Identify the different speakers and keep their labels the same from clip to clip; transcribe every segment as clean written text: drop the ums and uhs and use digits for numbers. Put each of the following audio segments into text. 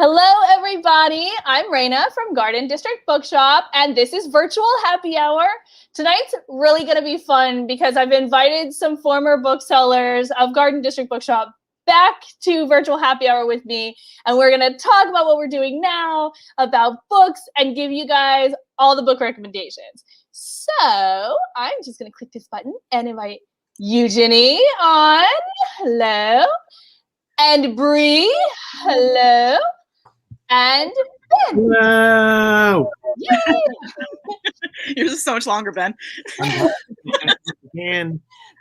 Speaker 1: Hello, everybody. I'm Raina from Garden District Bookshop, and this is Virtual Happy Hour. Tonight's really going to be fun because I've invited some former booksellers of Garden District Bookshop back to Virtual Happy Hour with me, and we're going to talk about what we're doing now, about books, and give you guys all the book recommendations. So I'm just going to click this button and invite Eugenie on. Hello. And Bree. Hello. And Ben.
Speaker 2: Hello.
Speaker 1: Yay!
Speaker 3: Yours is so much longer, Ben.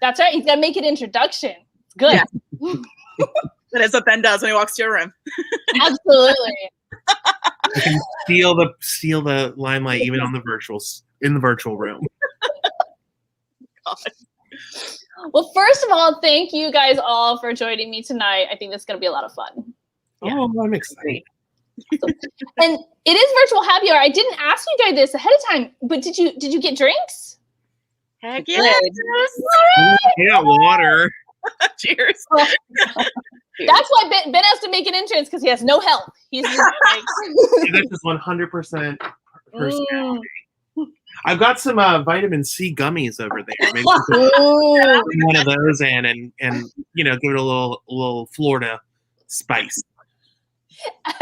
Speaker 1: That's right. He's got to make an introduction. It's good.
Speaker 3: Yeah. That is what Ben does when he walks to your room.
Speaker 1: Absolutely.
Speaker 2: I can steal the limelight even on the virtual room.
Speaker 3: God.
Speaker 1: Well, first of all, thank you guys all for joining me tonight. I think this is going to be a lot of fun.
Speaker 2: Oh, I'm excited.
Speaker 1: And it is Virtual Happy Hour. I didn't ask you guys this ahead of time, but did you get drinks?
Speaker 3: Heck yeah.
Speaker 2: Yeah, water.
Speaker 3: Cheers.
Speaker 1: Well, that's why Ben has to make an entrance because he has no help. He's just like
Speaker 2: This is 100% personality. I've got some vitamin C gummies over there. Maybe one of those in and give it a little Florida spice.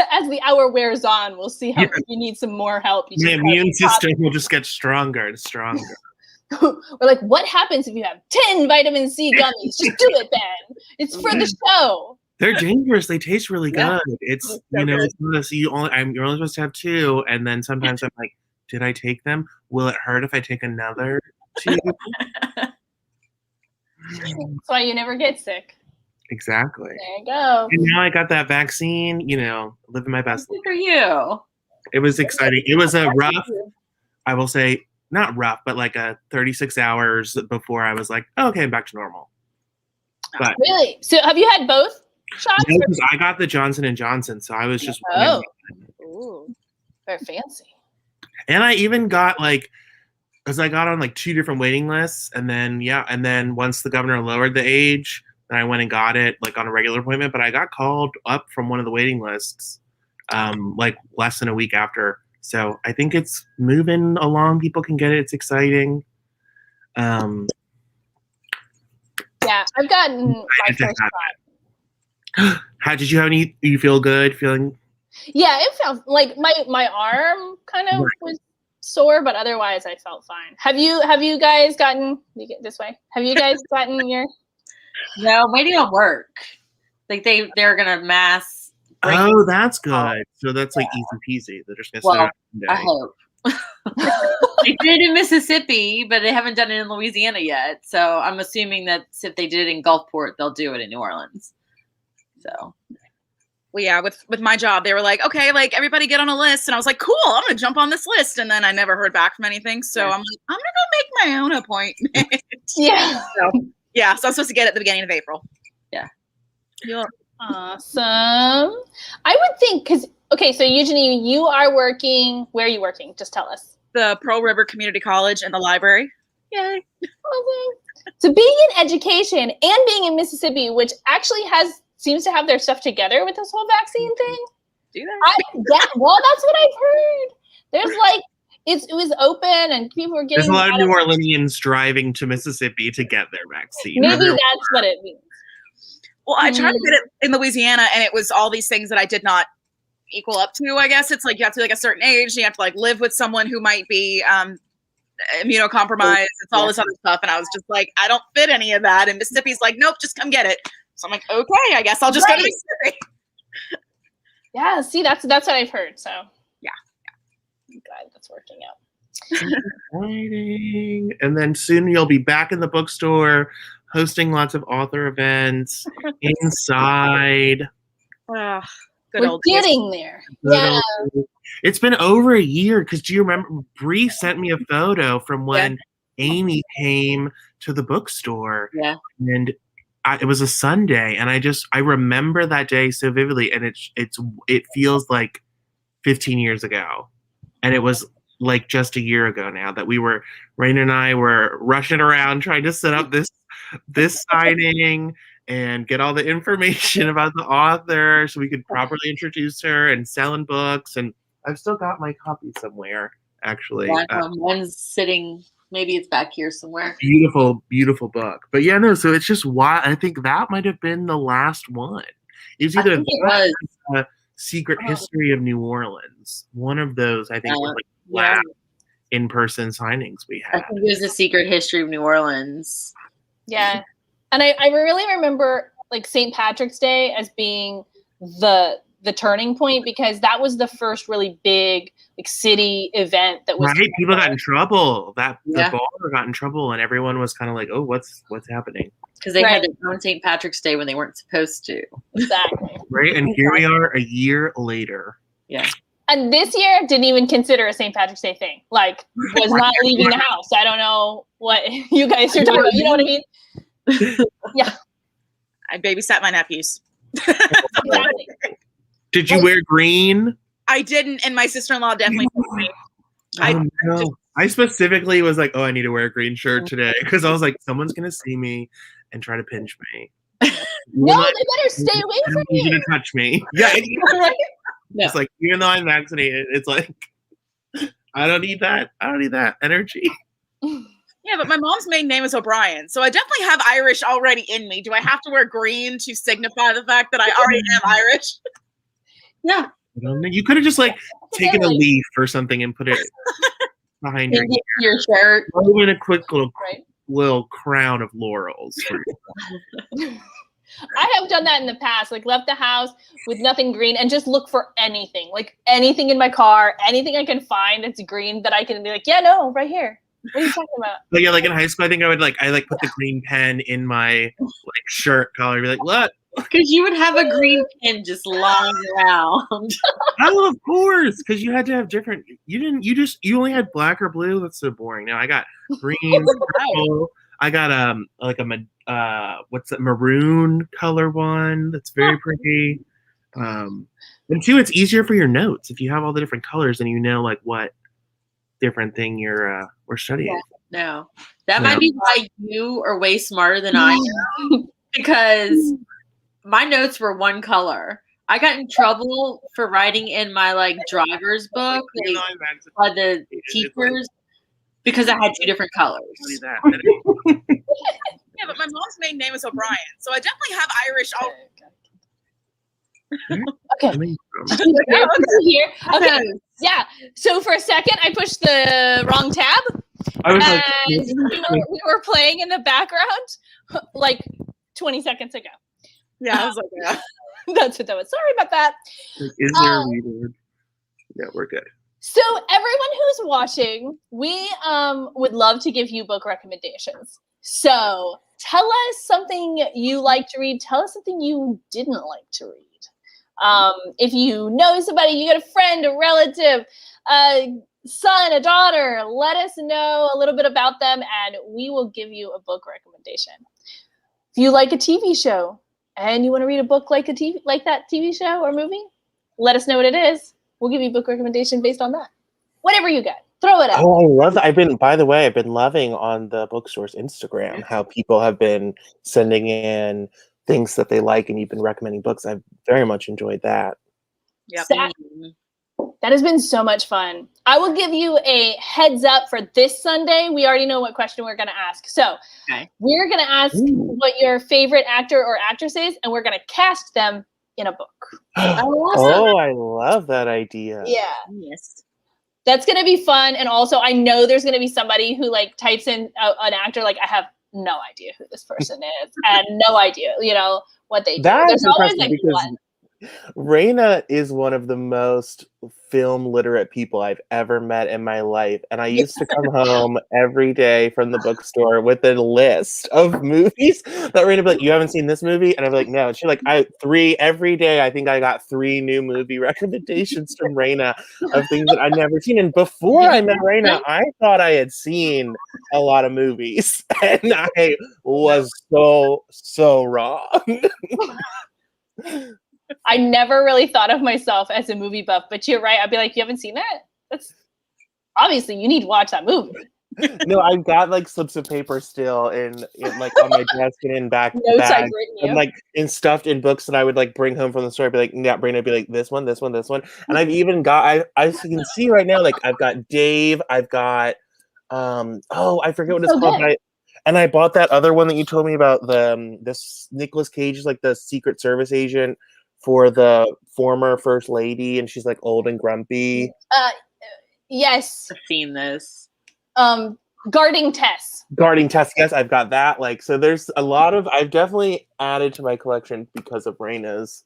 Speaker 1: As the hour wears on, we'll see how you need some more help.
Speaker 2: The immune system will just get stronger and stronger.
Speaker 1: We're like, what happens if you have 10 vitamin C gummies? Just do it, Ben. It's for the show.
Speaker 2: They're dangerous. They taste really good.
Speaker 1: Yeah.
Speaker 2: It's
Speaker 1: So
Speaker 2: it's one of those, you're only supposed to have 2, and then sometimes I'm like, did I take them? Will it hurt if I take another 2?
Speaker 1: That's why you never get sick.
Speaker 2: Exactly.
Speaker 1: There you go.
Speaker 2: And now I got that vaccine, living my best life.
Speaker 3: Good for you.
Speaker 2: It was exciting. It was a rough, I will say, not rough, but like a 36 hours before I was like, oh, okay, I'm back to normal. But
Speaker 1: Really? So have you had both shots?
Speaker 2: no, 'cause I got the Johnson & Johnson, so I was just
Speaker 1: Ooh, very fancy.
Speaker 2: And I even got because I got on 2 different waiting lists, and then once the governor lowered the age, then I went and got it on a regular appointment. But I got called up from one of the waiting lists, less than a week after. So I think it's moving along. People can get it. It's exciting.
Speaker 1: Yeah, I've gotten my first shot.
Speaker 2: How did you have any? You feel good? Feeling?
Speaker 1: Yeah, it felt like my arm kind of was sore, but otherwise I felt fine. Have you guys gotten? You get this way. Have you guys gotten your?
Speaker 3: No, I'm waiting on work. They're gonna mass.
Speaker 2: Oh, that's good. So that's easy peasy. They're just gonna
Speaker 3: I hope. They did it in Mississippi, but they haven't done it in Louisiana yet. So I'm assuming that if they did it in Gulfport, they'll do it in New Orleans. So. Well, yeah, with my job, they were like, okay, everybody get on a list. And I was like, cool, I'm going to jump on this list. And then I never heard back from anything. So I'm like, I'm going to go make my own appointment.
Speaker 1: Yeah.
Speaker 3: So I'm supposed to get it at the beginning of April. Yeah.
Speaker 1: Awesome. I would think, so Eugenie, you are working, where are you working? Just tell us.
Speaker 3: The Pearl River Community College and the library. Yay.
Speaker 1: Okay. So being in education and being in Mississippi, which actually seems to have their stuff together with this whole vaccine thing.
Speaker 3: Do that?
Speaker 1: That's what I've heard. There's it was open and people were getting.
Speaker 2: There's a lot of New Orleanians driving to Mississippi to get their vaccine.
Speaker 1: Maybe that's what it means.
Speaker 3: Well, I tried to get it in Louisiana, and it was all these things that I did not equal up to. I guess it's you have to be a certain age. You have to live with someone who might be immunocompromised. It's all this other stuff, and I was just like, I don't fit any of that. And Mississippi's like, nope, just come get it. So I'm like, okay, I guess I'll just go to Mississippi.
Speaker 1: Yeah, see, that's what I've heard. So
Speaker 3: yeah.
Speaker 1: I'm glad that's working out.
Speaker 2: Exciting. And then soon you'll be back in the bookstore, hosting lots of author events inside.
Speaker 1: We're getting there. Yeah.
Speaker 2: It's been over a year because do you remember Bree sent me a photo from when Amy came to the bookstore?
Speaker 3: Yeah.
Speaker 2: And it was a Sunday, and I remember that day so vividly, and it feels like 15 years ago, and it was just a year ago now that Raina and I were rushing around trying to set up this signing, and get all the information about the author so we could properly introduce her and selling books. And I've still got my copy somewhere, actually.
Speaker 3: Yeah, one's sitting, maybe it's back here somewhere.
Speaker 2: Beautiful, beautiful book. But yeah, no, so it's just why I think that might have been the last one. It was either Secret History of New Orleans. One of those, I think, was like last in-person signings we had.
Speaker 3: I think it was The Secret History of New Orleans.
Speaker 1: Yeah. And I really remember like St. Patrick's Day as being the turning point, because that was the first really big like city event that was
Speaker 2: right. People got in trouble. The bar got in trouble, and everyone was kind of like, "Oh, what's happening?"
Speaker 3: Because they had their own St. Patrick's Day when they weren't supposed to.
Speaker 1: Exactly.
Speaker 2: Right, and here we are a year later.
Speaker 3: Yeah.
Speaker 1: And this year didn't even consider a St. Patrick's Day thing. Like, was not leaving the house. I don't know what you guys are talking about. You know what I mean? Yeah.
Speaker 4: I babysat my nephews.
Speaker 1: Exactly.
Speaker 2: Did you wear green?
Speaker 4: I didn't, and my sister-in-law definitely did.
Speaker 2: I specifically was like, oh, I need to wear a green shirt today, because I was like, someone's gonna see me and try to pinch me.
Speaker 1: No, they better stay away from
Speaker 2: you.
Speaker 1: you.
Speaker 2: Gonna touch me. Yeah.
Speaker 1: Right?
Speaker 2: It's like, even though I'm vaccinated, it's like, I don't need that. I don't need that energy.
Speaker 4: Yeah, but my mom's maiden name is O'Brien, so I definitely have Irish already in me. Do I have to wear green to signify the fact that I already am Irish?
Speaker 3: Yeah.
Speaker 2: You could have just like taken a leaf or something and put it behind
Speaker 3: your shirt.
Speaker 2: Or even a quick little crown of laurels. For you.
Speaker 1: I have done that in the past, like left the house with nothing green and just look for anything, like anything in my car, anything I can find that's green that I can be like, yeah, no, right here. What are you talking about?
Speaker 2: But yeah, like in high school, I think I would put the green pen in my like shirt collar, be like, look.
Speaker 3: Because you would have a green pin just lying around.
Speaker 2: Oh, of course, because you had to have different. You only had black or blue. That's so boring. Now I got green, purple. I got what's that maroon color one? That's very pretty. And two, it's easier for your notes if you have all the different colors and you know like what different thing we're studying.
Speaker 3: No, that might be why you are way smarter than I am, because my notes were one color. I got in trouble for writing in my like driver's book by the teachers because I had two different colors.
Speaker 4: Yeah, but my mom's maiden name is O'Brien, so I definitely have Irish
Speaker 1: Okay. Here. Okay. Yeah. So for a second, I pushed the wrong tab,
Speaker 2: I was
Speaker 1: and we were playing in the background like 20 seconds ago.
Speaker 4: Yeah, I was like, yeah.
Speaker 1: That's what that was. Sorry about that.
Speaker 2: Is there a reader? Yeah, we're good.
Speaker 1: So everyone who's watching, we would love to give you book recommendations. So tell us something you like to read. Tell us something you didn't like to read. If you know somebody, you got a friend, a relative, a son, a daughter, let us know a little bit about them and we will give you a book recommendation. If you like a TV show and you want to read a book like that TV show or movie, let us know what it is. We'll give you a book recommendation based on that. Whatever you got, throw it out.
Speaker 5: Oh, I love that. By the way, I've been loving on the bookstore's Instagram how people have been sending in things that they like and you've been recommending books. I've very much enjoyed that.
Speaker 4: Yep.
Speaker 1: That has been so much fun. I will give you a heads up for this Sunday. We already know what question we're going to ask. So we're going to ask what your favorite actor or actress is, and we're going to cast them in a book.
Speaker 5: Oh, I love that idea.
Speaker 1: Yeah.
Speaker 3: Yes.
Speaker 1: That's going to be fun. And also, I know there's going to be somebody who like types in an actor, like I have no idea who this person is and no idea, what they do. There's always like one.
Speaker 5: Raina is one of the most film literate people I've ever met in my life. And I used to come home every day from the bookstore with a list of movies that Raina would be like, you haven't seen this movie? And I'd be like, no. And she's like, every day I think I got 3 new movie recommendations from Raina of things that I'd never seen. And before I met Raina, I thought I had seen a lot of movies. And I was so wrong.
Speaker 1: I never really thought of myself as a movie buff, but you're right. I'd be like, you haven't seen that? That's obviously you need to watch that movie.
Speaker 5: No, I've got like slips of paper still like on my desk and in back
Speaker 1: Notes I've
Speaker 5: bag
Speaker 1: written
Speaker 5: and
Speaker 1: you.
Speaker 5: like in stuffed in books that I would like bring home from the store. I'd be like, yeah, Brandon would be like this one, this one, this one. And I've even got I as you can see right now, like I've got Dave, I've got I forget what it's
Speaker 1: So
Speaker 5: called,
Speaker 1: good.
Speaker 5: and I bought that other one that you told me about, the this Nicolas Cage is like the Secret Service agent for the former first lady, and she's like old and grumpy.
Speaker 1: Yes.
Speaker 3: I've seen this.
Speaker 1: Guarding Tess.
Speaker 5: Guarding Tess, yes, I've got that. Like, so there's a lot of I've definitely added to my collection because of Raina's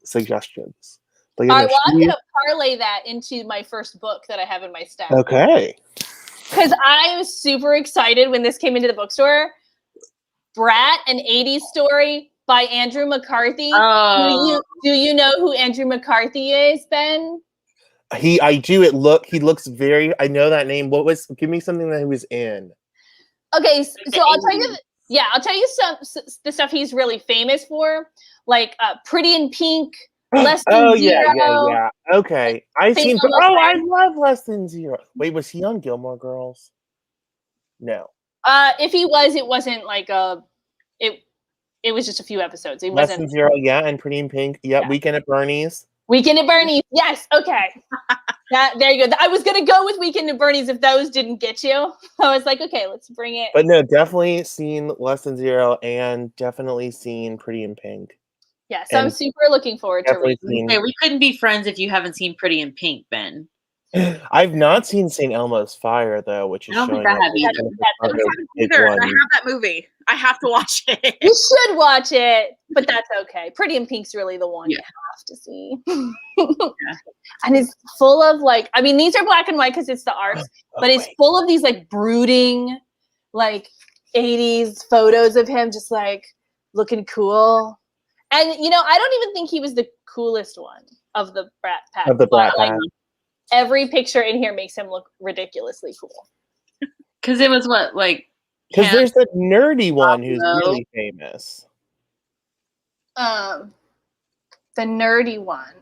Speaker 5: suggestions. But
Speaker 1: All right, well, I'm gonna parlay that into my first book that I have in my stack.
Speaker 5: Okay.
Speaker 1: Because I was super excited when this came into the bookstore. Brat, an 80s story by Andrew McCarthy.
Speaker 3: Oh.
Speaker 1: Do you know who Andrew McCarthy is, Ben?
Speaker 5: I do. He looks very. I know that name. Give me something that he was in.
Speaker 1: Okay, so I'll tell you. Yeah, I'll tell you the stuff he's really famous for, like Pretty in Pink, Less Than Zero.
Speaker 5: Yeah. Okay, I've seen. I love Less Than Zero. Wait, was he on Gilmore Girls? No.
Speaker 1: If he was, it wasn't like it was just a few episodes. It
Speaker 5: Less
Speaker 1: wasn't
Speaker 5: Than Zero, yeah, and Pretty in Pink. Yep,
Speaker 1: Yeah.
Speaker 5: Weekend at Bernie's.
Speaker 1: Weekend at Bernie's. Yes. Okay. There you go. I was gonna go with Weekend at Bernie's if those didn't get you. I was like, okay, let's bring it.
Speaker 5: But no, definitely seen Less Than Zero and definitely seen Pretty in Pink.
Speaker 1: Yeah, so I'm super looking forward to reading.
Speaker 3: Okay, we couldn't be friends if you haven't seen Pretty in Pink, Ben.
Speaker 5: I've not seen St. Elmo's Fire though, which is showing up.
Speaker 4: I have that movie. I have to watch it.
Speaker 1: You should watch it, but that's okay. Pretty in Pink's really the one you have to see. And it's full of like, I mean, these are black and white because it's the arts, but it's full of these like brooding, like 80s photos of him just like looking cool. And you know, I don't even think he was the coolest one of the Brat Pack.
Speaker 5: Of the Brat Pack.
Speaker 1: Like, every picture in here makes him look ridiculously cool.
Speaker 3: Because it was what, like,
Speaker 5: because there's that nerdy one who's really famous.
Speaker 1: The nerdy one,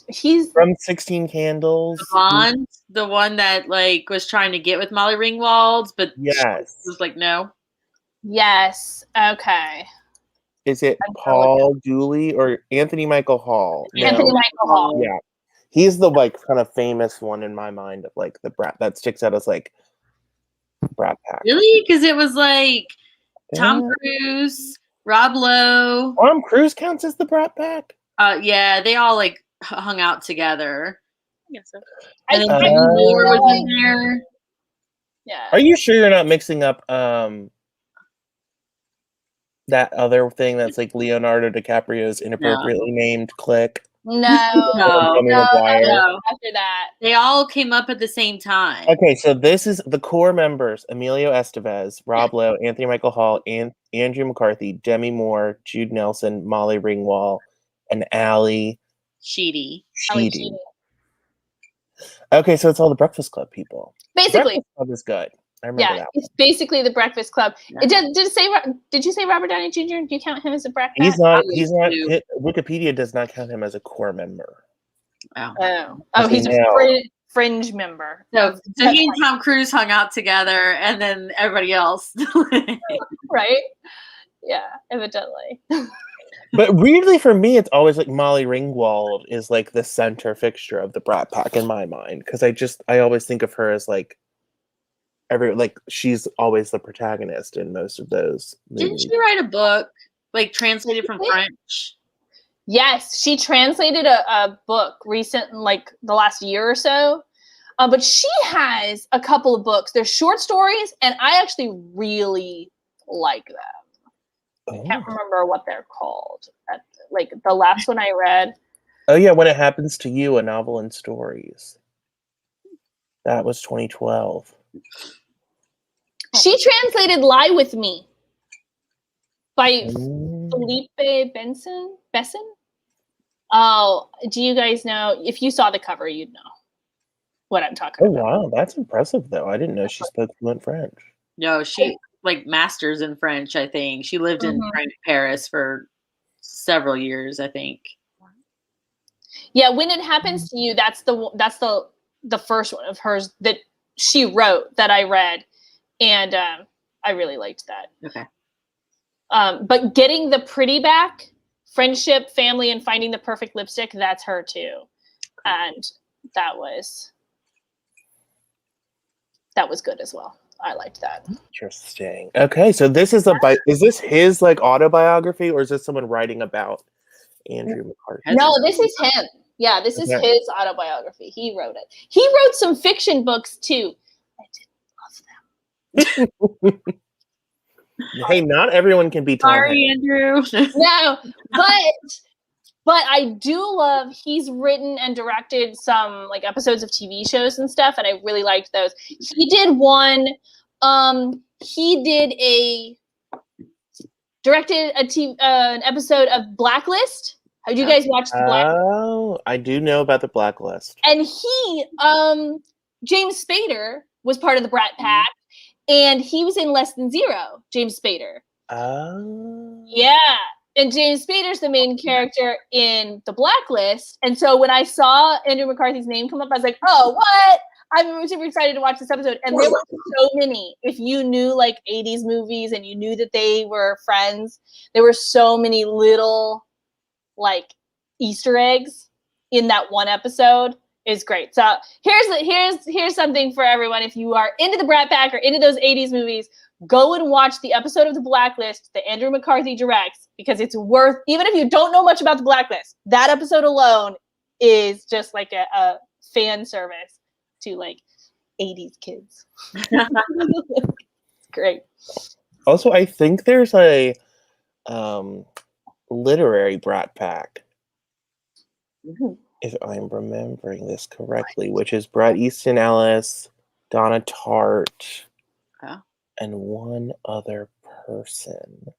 Speaker 1: he's
Speaker 5: from 16 Candles.
Speaker 3: Bond, the one that like was trying to get with Molly Ringwald, but
Speaker 5: yes,
Speaker 3: was like no.
Speaker 1: Yes. Okay.
Speaker 5: Is it Paul Dooley or Anthony Michael Hall?
Speaker 1: Anthony Michael Hall.
Speaker 5: Yeah. He's the like kind of famous one in my mind of like the Brat that sticks out as like Brat Pack.
Speaker 3: Really? Because it was like Tom Cruise, Rob Lowe.
Speaker 5: Tom Cruise counts as the Brat Pack?
Speaker 3: Yeah, they all like hung out together.
Speaker 4: Yes. So.
Speaker 3: And then Demi Moore was in there.
Speaker 1: Yeah.
Speaker 5: Are you sure you're not mixing up that other thing that's like Leonardo DiCaprio's inappropriately named Click?
Speaker 1: No.
Speaker 3: After
Speaker 1: that.
Speaker 3: They all came up at the same time.
Speaker 5: Okay, so this is the core members: Emilio Estevez, Rob Lowe, Anthony Michael Hall, Andrew McCarthy, Demi Moore, Jude Nelson, Molly Ringwald, and Ali
Speaker 3: Sheedy.
Speaker 5: Okay, so it's all the Breakfast Club people.
Speaker 1: Basically.
Speaker 5: Breakfast Club is good. I remember that.
Speaker 1: It's basically the Breakfast Club.
Speaker 3: Yeah.
Speaker 1: Did you say Robert Downey Jr.? Do you count him as a Brat Pack?
Speaker 5: He's not. Wikipedia does not count him as a core member.
Speaker 1: Oh, he's a fringe member.
Speaker 3: So he and Tom Cruise hung out together, and then everybody else.
Speaker 1: Right? Yeah, evidently.
Speaker 5: But weirdly for me, it's always like Molly Ringwald is like the center fixture of the Brat Pack in my mind, because I always think of her as like she's always the protagonist in most of those movies.
Speaker 3: Didn't she write a book like translated from French?
Speaker 1: Yes, she translated a book like the last year or so. But she has a couple of books. They're short stories, and I actually really like them. I can't remember what they're called. Like the last one I read.
Speaker 5: Oh yeah, When It Happens to You, a novel in stories. That was 2012.
Speaker 1: She translated Lie With Me by Felipe Besson. Oh, do you guys know? If you saw the cover, you'd know what I'm talking about.
Speaker 5: Oh wow, that's impressive though. I didn't know she spoke fluent French.
Speaker 3: No, she like masters in French, I think. She lived in Paris for several years, I think. Yeah,
Speaker 1: When It Happens to You, that's the first one of hers that she wrote that I read, and I really liked that.
Speaker 3: Okay.
Speaker 1: But getting the pretty back, friendship, family, and finding the perfect lipstick, that's her too. And that was good as well. I liked that.
Speaker 5: Interesting. Okay, so this is is this his like autobiography, or is this someone writing about Andrew McCarthy?
Speaker 1: No, this is him. Yeah, this is his autobiography. He wrote it. He wrote some fiction books too. I didn't love them.
Speaker 5: Hey, not everyone can be Tom
Speaker 3: Sorry,
Speaker 5: Hanks.
Speaker 3: Andrew.
Speaker 1: No, but I do love, he's written and directed some like episodes of TV shows and stuff, and I really liked those. He did one, directed an episode of Blacklist. Have you guys watched the Blacklist?
Speaker 5: Oh, I do know about the Blacklist.
Speaker 1: And he, James Spader was part of the Brat Pack, and he was in Less Than Zero, James Spader.
Speaker 5: Oh.
Speaker 1: Yeah. And James Spader's the main character in The Blacklist. And so when I saw Andrew McCarthy's name come up, I was like, oh, what? I'm super excited to watch this episode. And there were so many. If you knew like 80s movies and you knew that they were friends, there were so many little like Easter eggs in that one episode. Is great. So here's something for everyone. If you are into the Brat Pack or into those 80s movies, go and watch the episode of The Blacklist that Andrew McCarthy directs, because it's worth, even if you don't know much about The Blacklist, that episode alone is just like a fan service to like 80s kids. It's great.
Speaker 5: Also, I think there's a literary Brat Pack.
Speaker 1: Mm-hmm.
Speaker 5: If I'm remembering this correctly, which is Bret Easton Ellis, Donna Tartt, and one other person.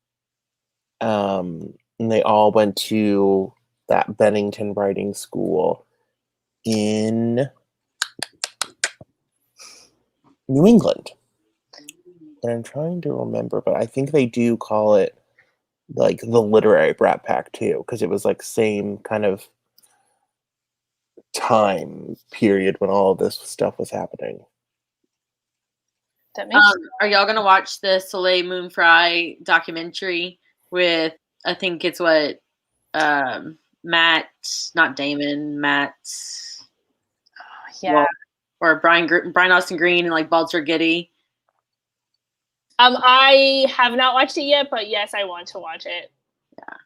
Speaker 5: And they all went to that Bennington Writing School in New England. And I'm trying to remember, but I think they do call it like the literary Brat Pack too, because it was like same kind of time period when all of this stuff was happening.
Speaker 1: That makes sense.
Speaker 3: Are y'all gonna watch the Soleil Moon Frye documentary with, I think it's what Matt, not Damon, Matt,
Speaker 1: Yeah.
Speaker 3: or Brian Austin Green and like Balzer Giddy?
Speaker 1: I have not watched it yet, but yes, I want to watch it.
Speaker 5: I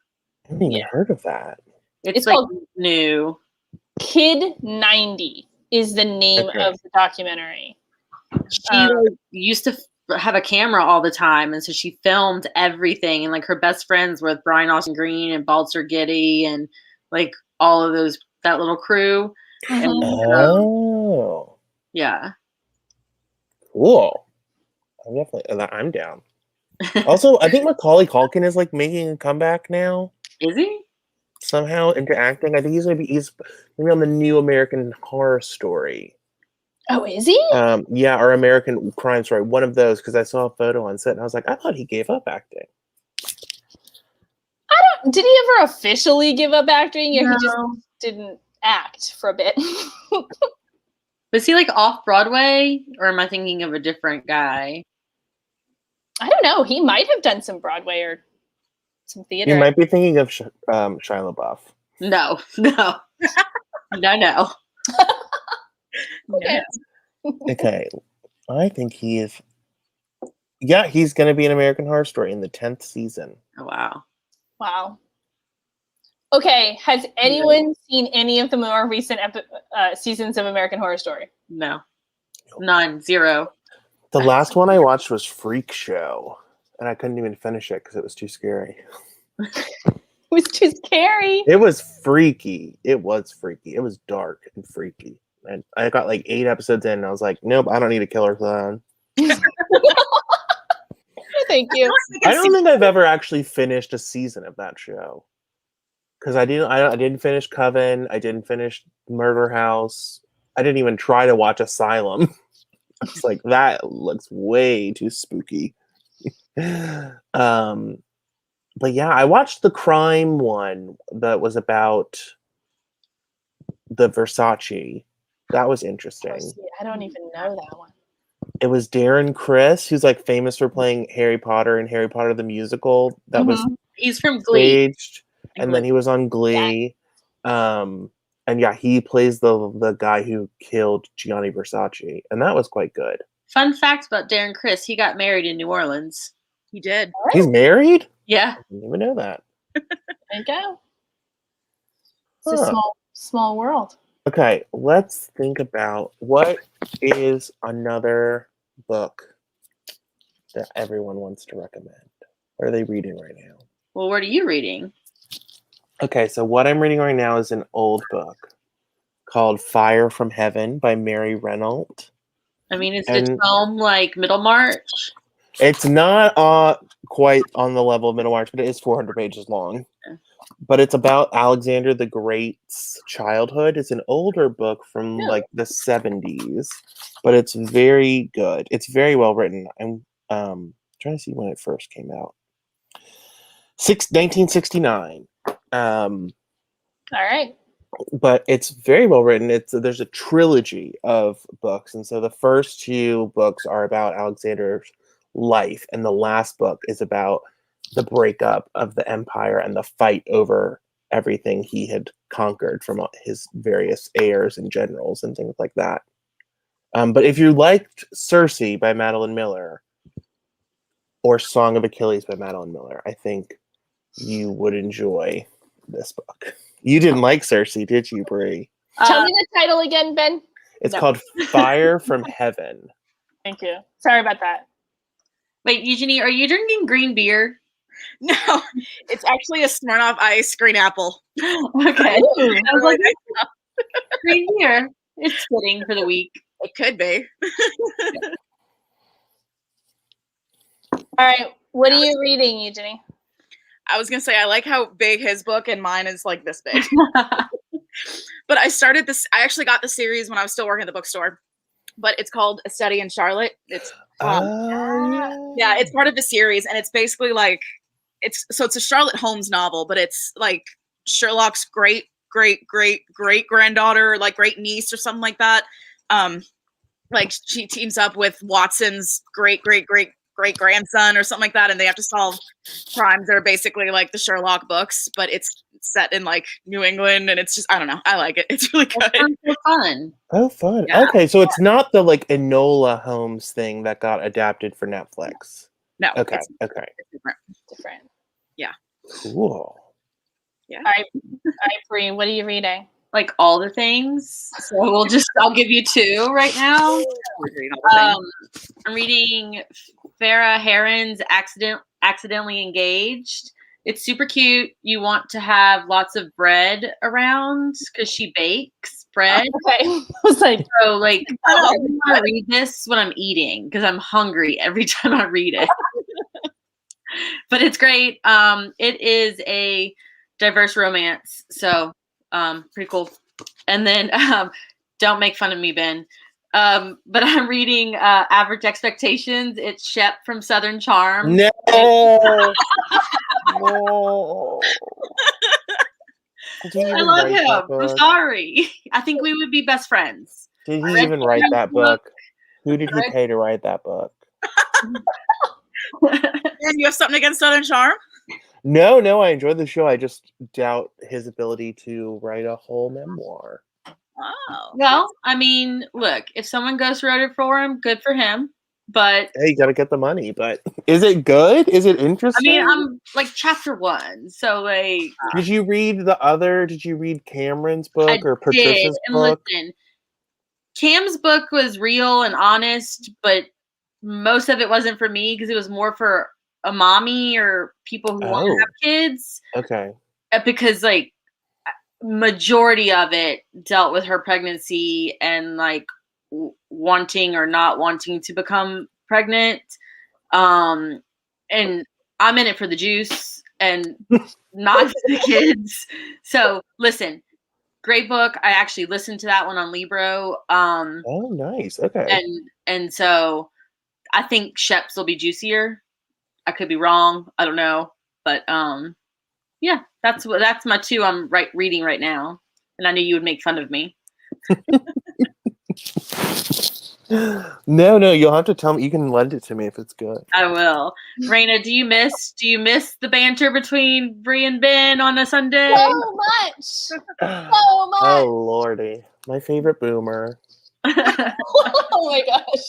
Speaker 5: haven't even heard of that.
Speaker 3: It's
Speaker 1: It's
Speaker 3: like new.
Speaker 1: Kid 90 is the name of the documentary.
Speaker 3: She like, used to have a camera all the time, and so she filmed everything. And like her best friends were Brian Austin Green and Balzer Giddy and like all of that little crew. And, yeah.
Speaker 5: Cool. I'm down. Also, I think Macaulay Culkin is like making a comeback now.
Speaker 3: Is he?
Speaker 5: Somehow into acting. I think he's maybe on the new American Horror Story.
Speaker 1: Oh, is he?
Speaker 5: Yeah, or American Crime Story. One of those, because I saw a photo on set and I was like, I thought he gave up acting.
Speaker 1: Did he ever officially give up acting? Or
Speaker 3: No.
Speaker 1: he just didn't act for a bit?
Speaker 3: Was he like off Broadway, or am I thinking of a different guy?
Speaker 1: I don't know. He might have done some Broadway or some theater.
Speaker 5: You might be thinking of Shia LaBeouf.
Speaker 3: No. No.
Speaker 1: Okay.
Speaker 5: Okay, I think he is. Yeah, he's going to be in American Horror Story in the 10th season.
Speaker 3: Oh, wow.
Speaker 1: Wow. Okay. Has anyone seen any of the more recent seasons of American Horror Story?
Speaker 3: No. None. Zero.
Speaker 5: The last one I watched was Freak Show, and I couldn't even finish it because it was too scary.
Speaker 1: It was too scary.
Speaker 5: It was freaky. It was dark and freaky. And I got like 8 episodes in, and I was like, nope, I don't need a killer clown.
Speaker 1: Thank you.
Speaker 5: I don't think I've ever actually finished a season of that show. Because I didn't finish Coven. I didn't finish Murder House. I didn't even try to watch Asylum. I was like, that looks way too spooky. But yeah, I watched the crime one that was about the Versace. That was interesting.
Speaker 1: I don't even know that one.
Speaker 5: It was Darren Criss, who's like famous for playing Harry Potter and Harry Potter the musical. That was
Speaker 3: He's from Glee.
Speaker 5: staged, and then he was on Glee. And yeah, he plays the guy who killed Gianni Versace, and that was quite good.
Speaker 3: Fun fact about Darren Criss: he got married in New Orleans.
Speaker 4: He did.
Speaker 5: He's married?
Speaker 3: Yeah.
Speaker 5: I didn't even know that.
Speaker 1: There you go. It's
Speaker 5: Huh.
Speaker 1: a small world.
Speaker 5: Okay, let's think about what is another book that everyone wants to recommend. What are they reading right now?
Speaker 3: Well, what are you reading?
Speaker 5: Okay, so what I'm reading right now is an old book called Fire from Heaven by Mary Renault.
Speaker 3: I mean, is it a tome like Middlemarch?
Speaker 5: It's not quite on the level of Middlemarch, but it is 400 pages long.
Speaker 3: Okay.
Speaker 5: But it's about Alexander the Great's childhood. It's an older book from like the 70s, but it's very good. It's very well written. I'm trying to see when it first came out. 1969.
Speaker 1: All right.
Speaker 5: But it's very well written. There's a trilogy of books, and so the first two books are about Alexander's life, and the last book is about the breakup of the empire and the fight over everything he had conquered from his various heirs and generals and things like that. But if you liked Circe by Madeline Miller or Song of Achilles by Madeline Miller, I think you would enjoy this book. You didn't like Circe, did you, Brie?
Speaker 1: Tell me the title again, Ben.
Speaker 5: It's called Fire from Heaven.
Speaker 1: Thank you. Sorry about that.
Speaker 3: Wait, Eugenie, are you drinking green beer?
Speaker 4: No, it's actually a Smirnoff Ice green apple.
Speaker 3: Okay. I was like, green beer. It's fitting for the week.
Speaker 4: It could be.
Speaker 1: All right. What are you reading, Eugenie?
Speaker 4: I was gonna say I like how big his book and mine is like this big. But I started this. I actually got the series when I was still working at the bookstore. But it's called A Study in Charlotte. It's yeah, it's part of the series, and it's basically like it's a Sherlock Holmes novel, but it's like Sherlock's great granddaughter, like great niece or something like that. Like she teams up with Watson's great grandson or something like that, and they have to solve crimes that are basically like the Sherlock books, but it's set in like New England, and it's just I don't know. I like it. It's really good.
Speaker 3: That sounds so fun.
Speaker 5: Oh, fun.
Speaker 4: Yeah.
Speaker 5: Okay, so it's not the like Enola Holmes thing that got adapted for Netflix.
Speaker 4: No.
Speaker 5: Okay.
Speaker 4: It's
Speaker 5: Okay.
Speaker 1: Different.
Speaker 5: Cool.
Speaker 1: All right, Bree, what are you reading?
Speaker 3: Like all the things. So I'll give you two right now. I'm reading Farrah Heron's Accidentally Engaged. It's super cute. You want to have lots of bread around because she bakes bread.
Speaker 1: Okay. I was like,
Speaker 3: So like I want to read this when I'm eating because I'm hungry every time I read it. But it's great. It is a diverse romance. So pretty cool. And then don't make fun of me, Ben. But I'm reading Average Expectations. It's Shep from Southern Charm.
Speaker 5: No. No. Did he
Speaker 3: I
Speaker 5: even
Speaker 3: love
Speaker 5: write that
Speaker 3: him. I'm
Speaker 5: book?
Speaker 3: sorry. I think we would be best friends.
Speaker 5: Did
Speaker 3: I
Speaker 5: he
Speaker 3: read
Speaker 5: even
Speaker 3: the
Speaker 5: write
Speaker 3: book.
Speaker 5: that book? Who did he
Speaker 3: read-
Speaker 5: pay to write that book?
Speaker 4: And you have something against Southern Charm?
Speaker 5: No, I enjoyed the show. I just doubt his ability to write a whole memoir.
Speaker 4: Oh.
Speaker 3: Well, I mean, look, if someone ghost wrote it for him, good for him. But
Speaker 5: Hey, you gotta get the money. But is it good? Is it
Speaker 3: I
Speaker 5: interesting?
Speaker 3: mean, I'm like chapter 1, so like
Speaker 5: Did you read Cameron's book or Patricia's
Speaker 3: and
Speaker 5: book?
Speaker 3: listen, Cam's book was real and honest, but most of it wasn't for me because it was more for a mommy or people who want to have kids.
Speaker 5: Okay.
Speaker 3: Because like majority of it dealt with her pregnancy and like wanting or not wanting to become pregnant. And I'm in it for the juice and not for the kids. So listen, great book. I actually listened to that one on Libro.
Speaker 5: Oh, nice. Okay.
Speaker 3: And so I think Shep's will be juicier. I could be wrong. I don't know. But yeah, that's my two I'm reading right now. And I knew you would make fun of me.
Speaker 5: No, you'll have to tell me. You can lend it to me if it's good.
Speaker 3: I will. Raina, do you miss the banter between Bree and Ben on a Sunday?
Speaker 1: So much. So much.
Speaker 5: Oh lordy, my favorite boomer.
Speaker 1: Oh my gosh.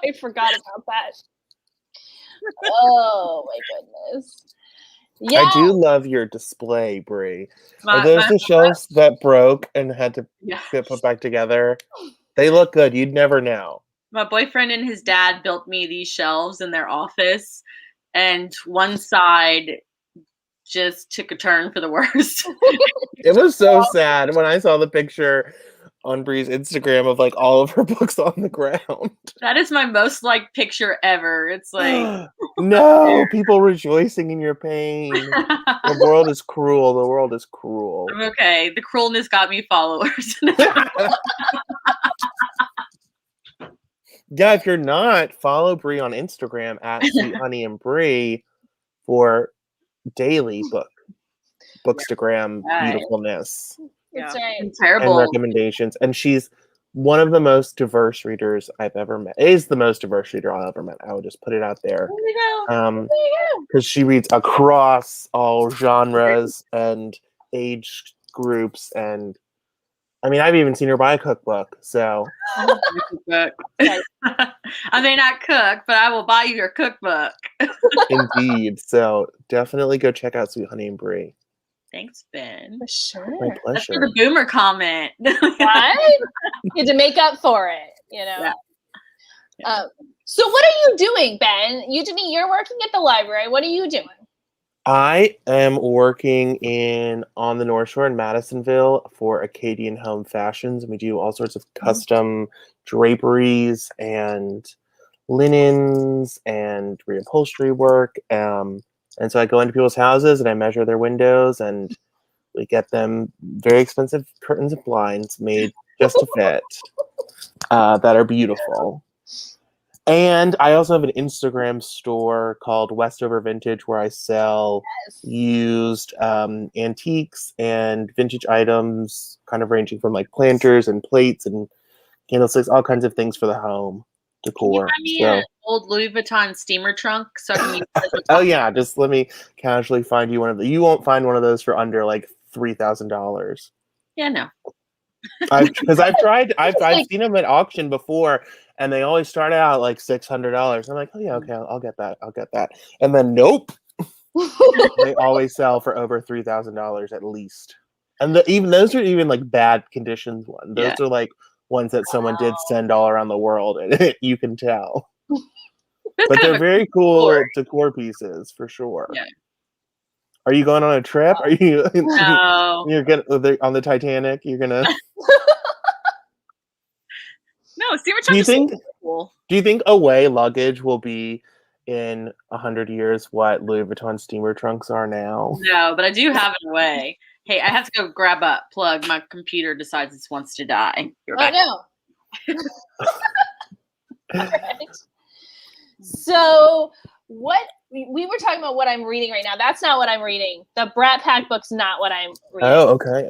Speaker 1: I forgot about that. Oh my goodness. Yeah.
Speaker 5: I do love your display, Brie. Are those the shelves that broke and had to get put back together? They look good. You'd never know.
Speaker 3: My boyfriend and his dad built me these shelves in their office, and one side just took a turn for the worse.
Speaker 5: It was so sad when I saw the picture on Brie's Instagram of like all of her books on the ground.
Speaker 3: That is my most liked picture ever. It's like
Speaker 5: no, people rejoicing in your pain. The world is cruel. The world is cruel.
Speaker 3: I'm okay. The cruelness got me followers.
Speaker 5: Yeah, if you're not, follow Brie on Instagram at Sweet Honey and Brie for daily bookstagram beautifulness.
Speaker 1: That's right.
Speaker 5: And
Speaker 3: Terrible.
Speaker 5: recommendations. And she's one of the most diverse readers I've ever met. Is the most diverse reader I'll ever met. I will just put it out there.
Speaker 1: There you go.
Speaker 5: Because she reads across all genres and age groups, and I mean, I've even seen her buy a cookbook. So
Speaker 3: I may not cook, but I will buy you your cookbook.
Speaker 5: indeed. So definitely go check out Sweet Honey and Brie.
Speaker 3: Thanks, Ben.
Speaker 1: For sure.
Speaker 5: My
Speaker 3: That's for
Speaker 5: pleasure.
Speaker 3: the boomer comment.
Speaker 1: Right? You had to make up for it, you know.
Speaker 3: Yeah.
Speaker 1: So what are you doing, Ben? You're working at the library. What are you doing?
Speaker 5: I am working on the North Shore in Madisonville for Acadian Home Fashions, and we do all sorts of custom draperies and linens and reupholstery work. And so I go into people's houses and I measure their windows, and we get them very expensive curtains and blinds made just to fit that are beautiful. And I also have an Instagram store called Westover Vintage where I sell used antiques and vintage items, kind of ranging from like planters and plates and candlesticks, all kinds of things for the home decor.
Speaker 3: Can you buy me an old Louis Vuitton steamer trunk so I can use it as a
Speaker 5: Oh yeah, just let me casually find you one of the. You won't find one of those for under like $3,000.
Speaker 3: Yeah, no.
Speaker 5: Because I've seen them at auction before, and they always start out like $600. I'm like, oh yeah, okay, I'll get that. And then nope, they always sell for over $3,000 at least. And even those are even like bad conditions ones. Those are like ones that someone did send all around the world, and you can tell. But they're very cool decor pieces for sure.
Speaker 3: Yeah.
Speaker 5: Are you going on a trip? Are you?
Speaker 3: No.
Speaker 5: You're gonna on the Titanic. You're gonna.
Speaker 4: No, steamer trunk is so cool.
Speaker 5: Do you think away luggage will be in 100 years what Louis Vuitton steamer trunks are now?
Speaker 3: No, but I do have it away. Hey, I have to go grab a plug. My computer decides it wants to die.
Speaker 1: Oh no. Right. So what we were talking about what I'm reading right now. That's not what I'm reading. The Brat Pack book's not what I'm reading.
Speaker 5: Oh, okay.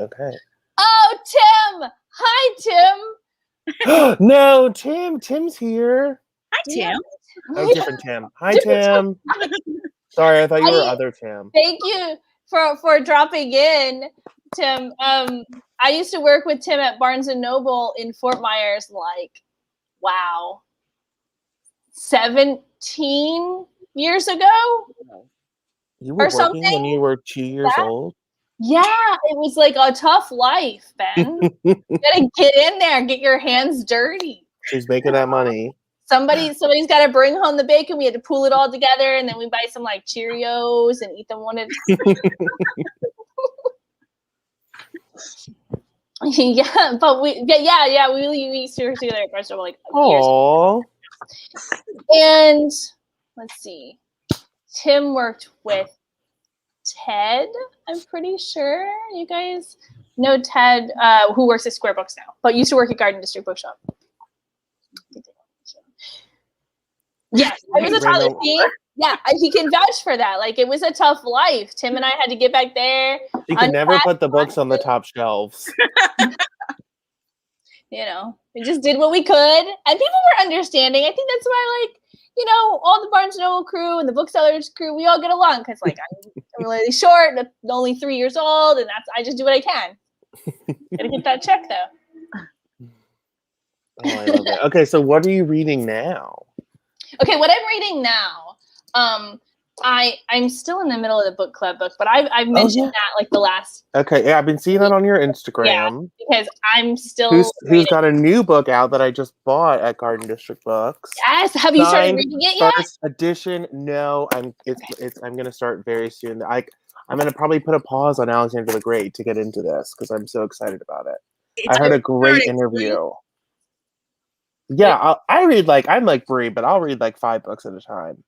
Speaker 1: Oh, Tim! Hi, Tim!
Speaker 5: No, Tim's here.
Speaker 4: Hi, Tim.
Speaker 5: Oh, different Tim. Hi, Tim. Sorry, I thought you were other Tim.
Speaker 1: Thank you for dropping in, Tim. I used to work with Tim at Barnes & Noble in Fort Myers, like, wow, 17 years ago?
Speaker 5: You were
Speaker 1: or
Speaker 5: working
Speaker 1: something?
Speaker 5: when you were 2 years old?
Speaker 1: Yeah, it was like a tough life, Ben. You gotta get in there, get your hands dirty.
Speaker 5: She's making that money.
Speaker 1: Somebody's got to bring home the bacon. We had to pool it all together, and then we buy some like Cheerios and eat them one at a time. Yeah, but we used to work together at Barnes & Noble like years ago.
Speaker 5: Aww.
Speaker 1: And let's see, Tim worked with Ted. I'm pretty sure you guys know Ted, who works at Square Books now, but used to work at Garden District Bookshop. Yes, it was a tough thing. Yeah, he can vouch for that. Like, it was a tough life. Tim and I had to get back there.
Speaker 5: You can never put the books on the top shelves.
Speaker 1: You know, we just did what we could, and people were understanding. I think that's why, like, you know, all the Barnes & Noble crew and the Booksellers crew, we all get along because, like, I'm really short, only 3 years old, and I just do what I can. Gotta get that check, though.
Speaker 5: Oh, I love it. Okay, so what are you reading now?
Speaker 1: Okay, what I'm reading now, I'm still in the middle of the book club book, but I've mentioned that like the last.
Speaker 5: Okay, yeah, I've been seeing that on your Instagram.
Speaker 1: Yeah, because I'm still.
Speaker 5: Who's got a new book out that I just bought at Garden District Books?
Speaker 1: Yes, have you started reading it yet?
Speaker 5: First edition. No, I'm gonna start very soon. I'm gonna probably put a pause on Alexander the Great to get into this because I'm so excited about it. I heard a great interview. Yeah, I'm like Brie, but I'll read like 5 books at a time.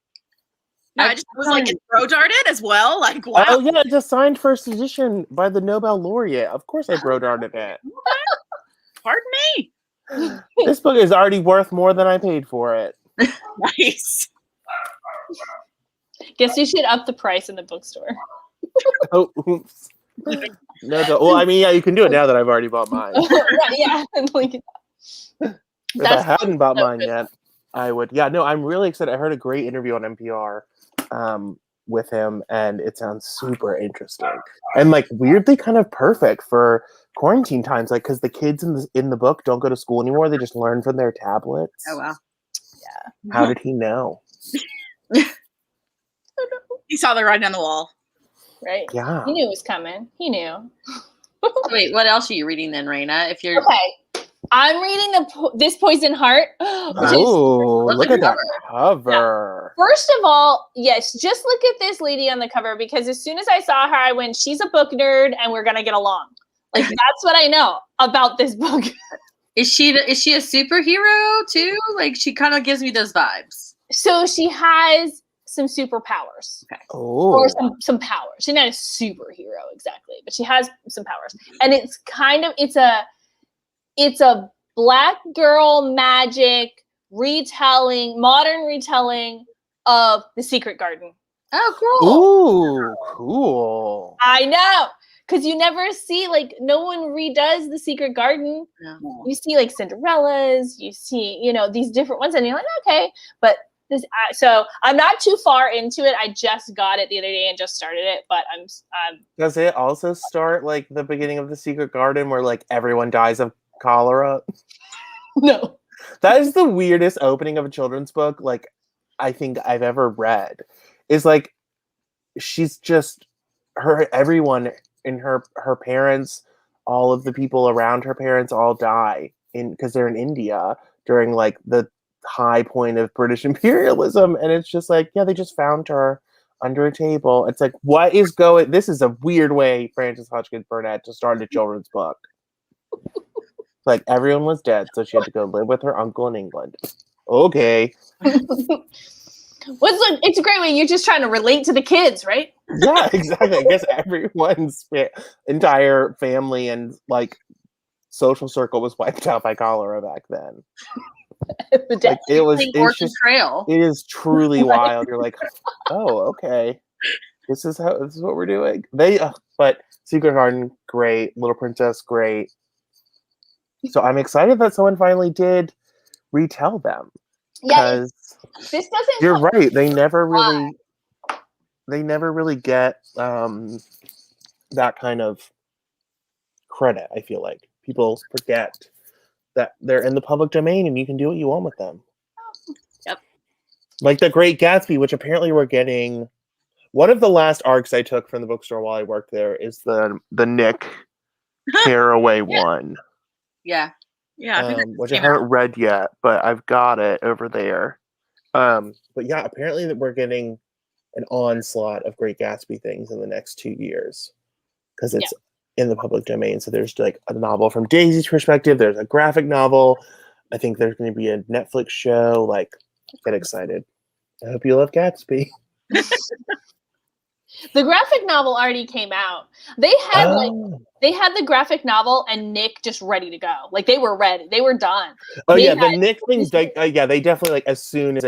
Speaker 4: No, I just was like, it's bro-darted as well. Like, wow.
Speaker 5: Oh yeah, it's a signed first edition by the Nobel laureate. Of course, I bro-darted it.
Speaker 4: Pardon me.
Speaker 5: This book is already worth more than I paid for it.
Speaker 4: Nice.
Speaker 1: Guess you should up the price in the bookstore.
Speaker 5: Oh, oops. No, well, I mean, yeah, you can do it now that I've already bought mine.
Speaker 1: Right, yeah.
Speaker 5: If I hadn't bought mine yet, I would. Yeah, no, I'm really excited. I heard a great interview on NPR with him, and it sounds super interesting and like weirdly kind of perfect for quarantine times, like because the kids in the book don't go to school anymore; they just learn from their tablets.
Speaker 3: Oh wow!
Speaker 1: Yeah.
Speaker 5: How did he know?
Speaker 4: He saw the writing on the wall.
Speaker 1: Right.
Speaker 5: Yeah.
Speaker 1: He knew it was coming. He knew.
Speaker 3: Wait, what else are you reading then, Raina? If you're
Speaker 1: okay, I'm reading This Poison Heart.
Speaker 5: Oh, look at that cover.
Speaker 1: Yeah. First of all, yes, just look at this lady on the cover because as soon as I saw her, I went, she's a book nerd and we're gonna get along. Like that's what I know about this book.
Speaker 3: Is she a superhero too? Like she kind of gives me those vibes.
Speaker 1: So she has some superpowers.
Speaker 3: Okay.
Speaker 5: Oh.
Speaker 1: Or some powers. She's not a superhero exactly, but she has some powers. And it's kind of it's a Black girl magic modern retelling of The Secret Garden.
Speaker 3: Oh, cool.
Speaker 5: Ooh, cool.
Speaker 1: I know. Because you never see, like, no one redoes The Secret Garden.
Speaker 3: No.
Speaker 1: You see, like, Cinderella's, you see, you know, these different ones, and you're like, okay. But this, so I'm not too far into it. I just got it the other day and just started it, but I'm
Speaker 5: Does it also start like the beginning of The Secret Garden where like everyone dies of cholera?
Speaker 1: no.
Speaker 5: That is the weirdest opening of a children's book like I think I've ever read. Is like she's just everyone in her parents, all of the people around her parents all die because they're in India during like the high point of British imperialism, and it's just like, yeah, they just found her under a table. It's like, what is going? This is a weird way Frances Hodgkins Burnett to start a children's book. Like everyone was dead, so she had to go live with her uncle in England. Okay.
Speaker 1: It's a great way. You're just trying to relate to the kids, right?
Speaker 5: Yeah, exactly. I guess everyone's entire family and like social circle was wiped out by cholera back then. Like, it's just
Speaker 3: Trail.
Speaker 5: It is truly wild. You're like, oh, okay. This is what we're doing. But Secret Garden, great. Little Princess, great. So I'm excited that someone finally did retell them.
Speaker 1: Yeah, this doesn't.
Speaker 5: You're right. They never really get that kind of credit. I feel like people forget that they're in the public domain and you can do what you want with them.
Speaker 3: Yep.
Speaker 5: Like The Great Gatsby, which apparently we're getting. One of the last arcs I took from the bookstore while I worked there is the Nick Carraway one.
Speaker 3: Yeah.
Speaker 4: Yeah.
Speaker 5: Which I haven't read yet, but I've got it over there. But yeah, apparently that we're getting an onslaught of Great Gatsby things in the next 2 years because it's in the public domain. So there's like a novel from Daisy's perspective. There's a graphic novel. I think there's going to be a Netflix show. Like, get excited. I hope you love Gatsby.
Speaker 1: The graphic novel already came out. They had the graphic novel and Nick just ready to go. Like they were ready. They were done.
Speaker 5: Oh yeah, the Nick things. Like, yeah, they definitely like as soon as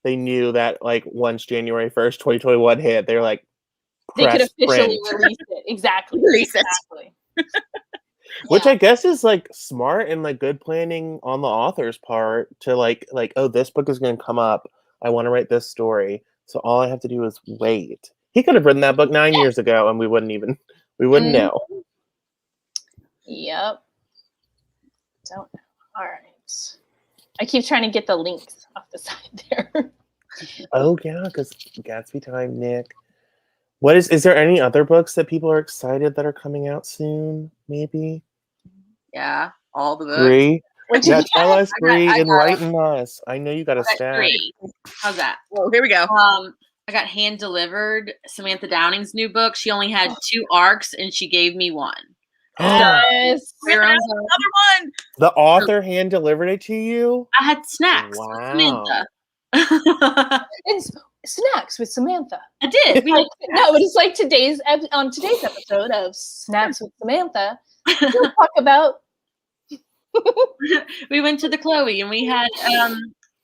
Speaker 5: they knew that like once January 1st, 2021 hit, they're like
Speaker 1: they could officially release it. Exactly.
Speaker 4: Release it.
Speaker 1: Exactly.
Speaker 5: Which I guess is like smart and like good planning on the author's part to like oh, this book is going to come up. I want to write this story, so all I have to do is wait. He could have written that book 9 years ago, and we wouldn't know.
Speaker 1: Yep. Don't know. All right. I keep trying to get the links off the side there.
Speaker 5: Oh yeah, because Gatsby time, Nick. Is there any other books that people are excited that are coming out soon? Maybe
Speaker 3: Yeah, all the books.
Speaker 5: Bree.
Speaker 1: What'd
Speaker 5: Yeah,
Speaker 1: you
Speaker 5: tell us, Bree.
Speaker 3: I got
Speaker 5: Enlighten us. I know you got a
Speaker 3: I got
Speaker 5: stack.
Speaker 3: 3. How's that?
Speaker 4: Oh, here we go.
Speaker 3: I got hand delivered Samantha Downing's new book. She only had 2 arcs, and she gave me 1.
Speaker 1: Yes.
Speaker 3: Your own book.
Speaker 4: Another one.
Speaker 5: The author hand delivered it to you?
Speaker 3: I had snacks with
Speaker 5: Wow.
Speaker 3: Samantha.
Speaker 1: It's snacks with Samantha.
Speaker 3: I did.
Speaker 1: No, but it's like on today's episode of Snacks with Samantha. We'll talk about.
Speaker 3: We went to the Chloe, and we had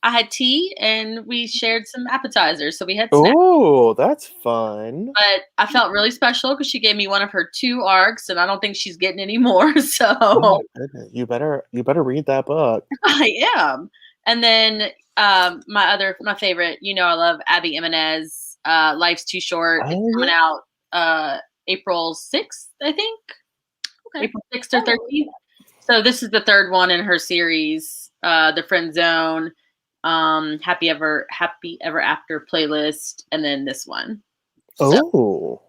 Speaker 3: I had tea, and we shared some appetizers. So we had snacks.
Speaker 5: Oh, that's fun.
Speaker 3: But I felt really special because she gave me one of her 2 arcs, and I don't think she's getting any more. So
Speaker 5: Oh my goodness. You better read that book.
Speaker 3: I am. And then my favorite, I love Abby Jimenez. Life's Too Short.
Speaker 5: Oh,
Speaker 3: It's coming out April 6th, I think.
Speaker 1: Okay.
Speaker 3: April 6th or 13th. So this is the 3rd one in her series, The Friend Zone, Happy Ever After playlist, and then this one.
Speaker 5: Oh.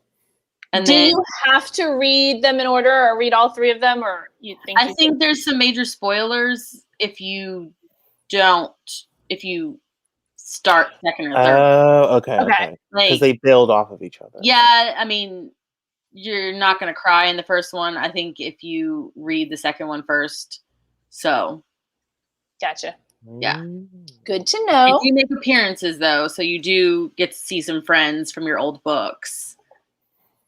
Speaker 3: And
Speaker 1: Do
Speaker 3: then
Speaker 1: you have to read them in order, or read all 3 of them, or you think?
Speaker 3: I think there's some major spoilers if you start second or third.
Speaker 5: Oh, okay.
Speaker 1: Okay.
Speaker 5: Because
Speaker 3: Like,
Speaker 5: they build off of each other.
Speaker 3: yeah, I mean, you're not going to cry in the first one. I think if you read the second one first. So,
Speaker 1: Gotcha.
Speaker 3: yeah.
Speaker 5: Mm.
Speaker 1: Good to know.
Speaker 3: you make appearances, though, so you do get to see some friends from your old books.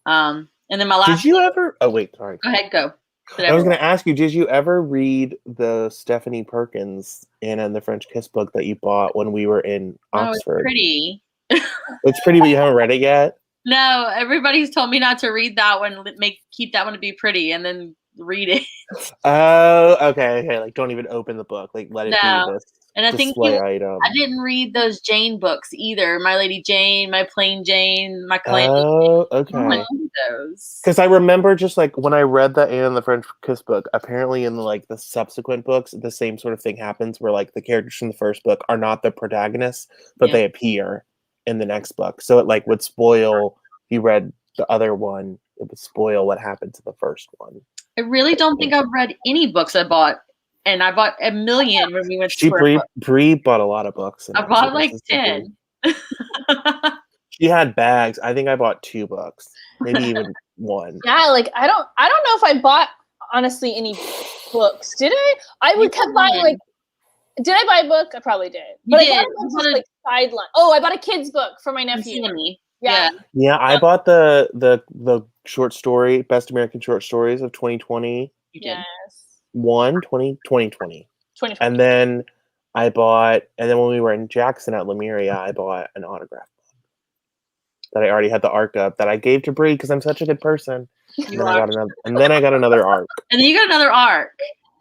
Speaker 3: And then my last...
Speaker 5: Did you ever... Oh, wait, sorry.
Speaker 3: Go ahead, go.
Speaker 5: I was going to ask you, did you ever read the Stephanie Perkins Anna and the French Kiss book that you bought when we were in
Speaker 3: Oh, it's
Speaker 5: Oxford?
Speaker 3: pretty.
Speaker 5: It's pretty, but you haven't read it yet?
Speaker 3: No, everybody's told me not to read that one. Keep that one to be pretty, and then read it.
Speaker 5: Oh, okay. Like, don't even open the book. Like, let it
Speaker 3: No.
Speaker 5: be this
Speaker 3: And I think
Speaker 5: display item.
Speaker 3: I didn't read those Jane books either. My Lady Jane, My Plain Jane, My Calamity.
Speaker 5: Oh,
Speaker 3: I
Speaker 5: okay.
Speaker 3: didn't read those.
Speaker 5: Because I remember just like when I read the Anne and the French Kiss book, apparently in like the subsequent books, the same sort of thing happens where like the characters from the first book are not the protagonists, but
Speaker 3: Yeah.
Speaker 5: they appear in the next book. So it like would spoil, if you read the other one, it would spoil what happened to the first one.
Speaker 3: I really don't think I've read any books I bought, and I bought a million when we went to
Speaker 5: Bree bought a lot of books.
Speaker 3: I bought like 10.
Speaker 5: She had bags. I think I bought 2 books, maybe even 1.
Speaker 1: Yeah, like I don't know if I bought honestly any books. Did I? I would kept buying like. Did I buy a book? I probably did. But I bought a book just like sideline. Oh, I bought a kid's book for my nephew. Yeah.
Speaker 5: Yeah, I bought the short story, Best American Short Stories of 2020.
Speaker 1: Yes.
Speaker 5: 2020.
Speaker 1: 2020.
Speaker 5: And then when we were in Jackson at Lemuria, I bought an autograph book that I already had the arc of that I gave to Bree because I'm such a good person. And then I got another arc.
Speaker 3: And then you got another arc.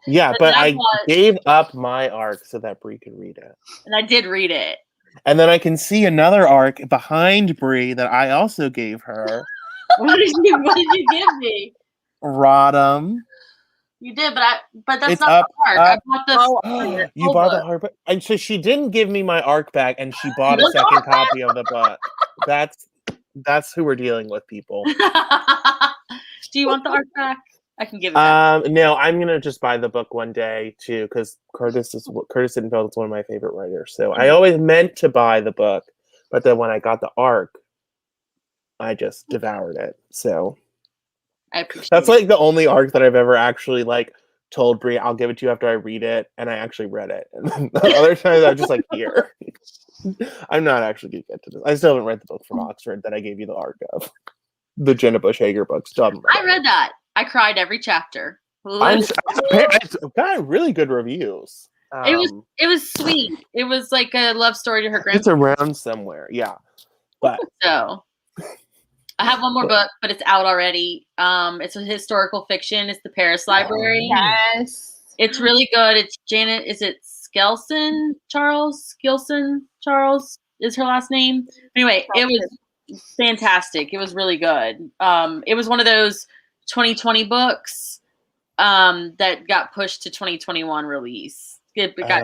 Speaker 5: Yeah, but I gave up my arc so that Bree could read it.
Speaker 3: And I did read it.
Speaker 5: And then I can see another arc behind Bree that I also gave her.
Speaker 3: What did you give me?
Speaker 5: Rodham.
Speaker 3: You did, but that's
Speaker 5: It's
Speaker 3: not
Speaker 5: up,
Speaker 3: the arc.
Speaker 5: up.
Speaker 3: I bought this.
Speaker 5: You bought the hard book, and so she didn't give me my arc back, and she bought a second copy of the book. That's who we're dealing with, people.
Speaker 3: Do you want the arc back? I can give it back.
Speaker 5: No, I'm gonna just buy the book one day too, because Curtis Sittenfeld is one of my favorite writers. So I always meant to buy the book, but then when I got the arc, I just devoured it. So
Speaker 3: I appreciate
Speaker 5: that's
Speaker 3: it.
Speaker 5: like the only arc that I've ever actually like told Brie, I'll give it to you after I read it, and I actually read it. And then the other times I'm just like, here. I'm not actually gonna get to this. I still haven't read the book from Oxford that I gave you the arc of. The Jenna Bush Hager book.
Speaker 3: I read that. I cried every chapter.
Speaker 5: It's got really good reviews.
Speaker 3: It was sweet. It was like a love story to her grandpa.
Speaker 5: It's around somewhere, yeah. But
Speaker 3: so I have one more book, but it's out already. It's a historical fiction. It's The Paris Library.
Speaker 1: Yes.
Speaker 3: It's really good. It's Janet. Is it Skelson Charles? Skilson Charles is her last name. Anyway, it was fantastic. It was really good. It was one of those 2020 books that got pushed to 2021 release. It got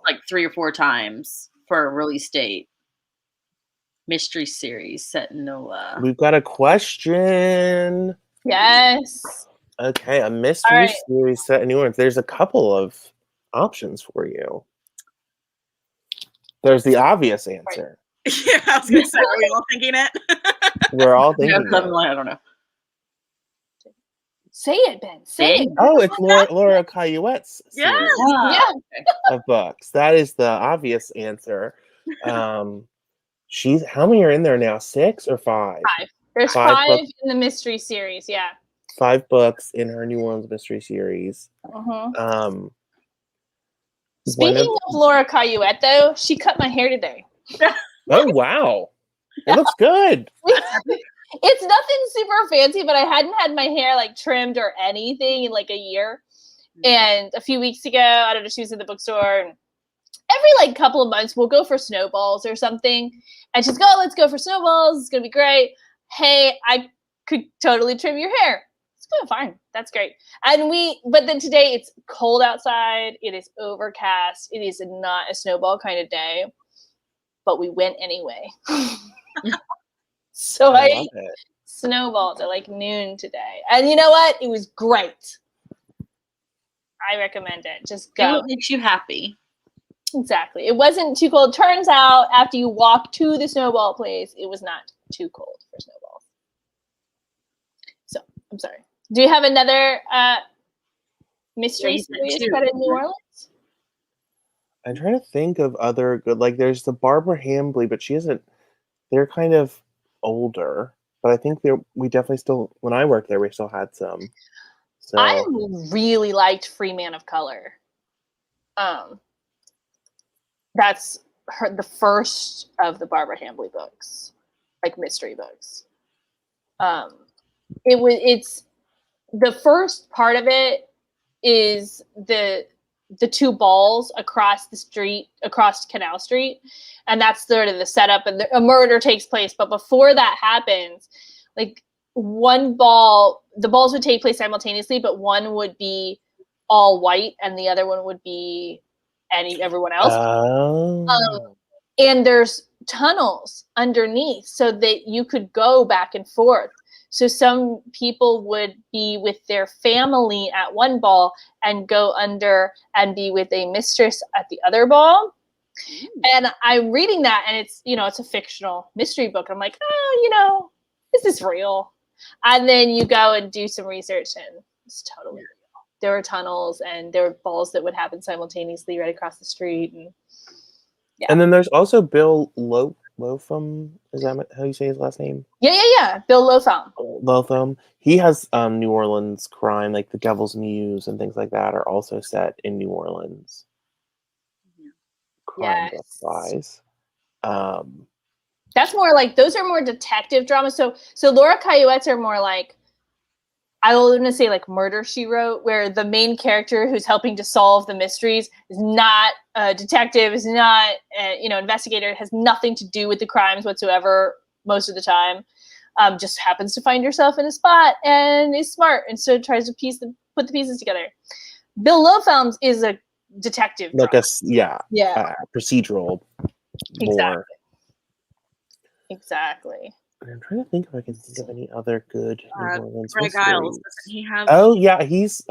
Speaker 3: like 3 or 4 times for a release date. Mystery series set in NOLA.
Speaker 5: We've got a question.
Speaker 1: Yes.
Speaker 5: Okay, a mystery
Speaker 1: right.
Speaker 5: series set in New Orleans. There's a couple of options for you. There's the obvious answer.
Speaker 4: Yeah, I was gonna say, are we all thinking it?
Speaker 5: We're all thinking
Speaker 3: No,
Speaker 5: it.
Speaker 3: I don't know.
Speaker 1: Say it, Ben. Say it.
Speaker 5: Oh, it's Laura Cayuette's
Speaker 4: Yes.
Speaker 5: series
Speaker 1: Yeah.
Speaker 5: of books. That is the obvious answer. She's how many are in there now? 6 or 5?
Speaker 1: 5. There's
Speaker 5: 5
Speaker 1: 5
Speaker 5: books.
Speaker 1: in the mystery series. Yeah.
Speaker 5: 5 books in her New Orleans mystery series.
Speaker 1: Speaking of Laura Cayuette, though, she cut my hair today.
Speaker 5: Oh wow, it looks good.
Speaker 1: It's nothing super fancy, but I hadn't had my hair like trimmed or anything in like a year. And a few weeks ago, I don't know, she was in the bookstore, and every like couple of months we'll go for snowballs or something. And she's like, "Oh, let's go for snowballs. It's gonna be great. Hey, I could totally trim your hair." It's going fine. That's great. But then today it's cold outside. It is overcast. It is not a snowball kind of day. But we went anyway. So I ate snowballs at like noon today. And you know what? It was great. I recommend it. Just go.
Speaker 3: It makes you happy.
Speaker 1: Exactly. It wasn't too cold. Turns out after you walk to the snowball place, it was not too cold for snowballs. So I'm sorry. Do you have another mystery series set in New Orleans?
Speaker 5: I'm trying to think of other good, like there's the Barbara Hambly, but she isn't. They're kind of older, but I think we definitely still. When I worked there, we still had some. So
Speaker 1: I really liked Free Man of Color. That's the first of the Barbara Hambly books, like mystery books. It's the first part of it is the 2 balls across the street, across Canal Street, and that's sort of the setup, and a murder takes place. But before that happens, like the balls would take place simultaneously, but one would be all white and the other one would be everyone else. And there's tunnels underneath so that you could go back and forth. So some people would be with their family at one ball and go under and be with a mistress at the other ball. And I'm reading that, and it's a fictional mystery book. I'm like, is this real? And then you go and do some research, and it's totally real. There were tunnels, and there were balls that would happen simultaneously right across the street.
Speaker 5: And then there's also Bill Lotham. Is that how you say his last name?
Speaker 1: Yeah. Bill Lotham.
Speaker 5: Lotham. He has New Orleans crime, like The Devil's Muse and things like that, are also set in New Orleans. Crime book-wise.
Speaker 1: That's more like, those are more detective dramas. So Laura Cayuette's are more like, I want to say like Murder, She Wrote, where the main character who's helping to solve the mysteries is not a detective, is not investigator, has nothing to do with the crimes whatsoever most of the time. Just happens to find herself in a spot and is smart, and so tries to put the pieces together. Bill Lotham's is a detective
Speaker 5: like
Speaker 1: drama.
Speaker 5: Procedural.
Speaker 1: Exactly.
Speaker 5: I'm trying to think if I can think of any other good New Orleans
Speaker 4: Greg
Speaker 5: mysteries.
Speaker 4: Giles, doesn't he have?
Speaker 5: Oh yeah, he's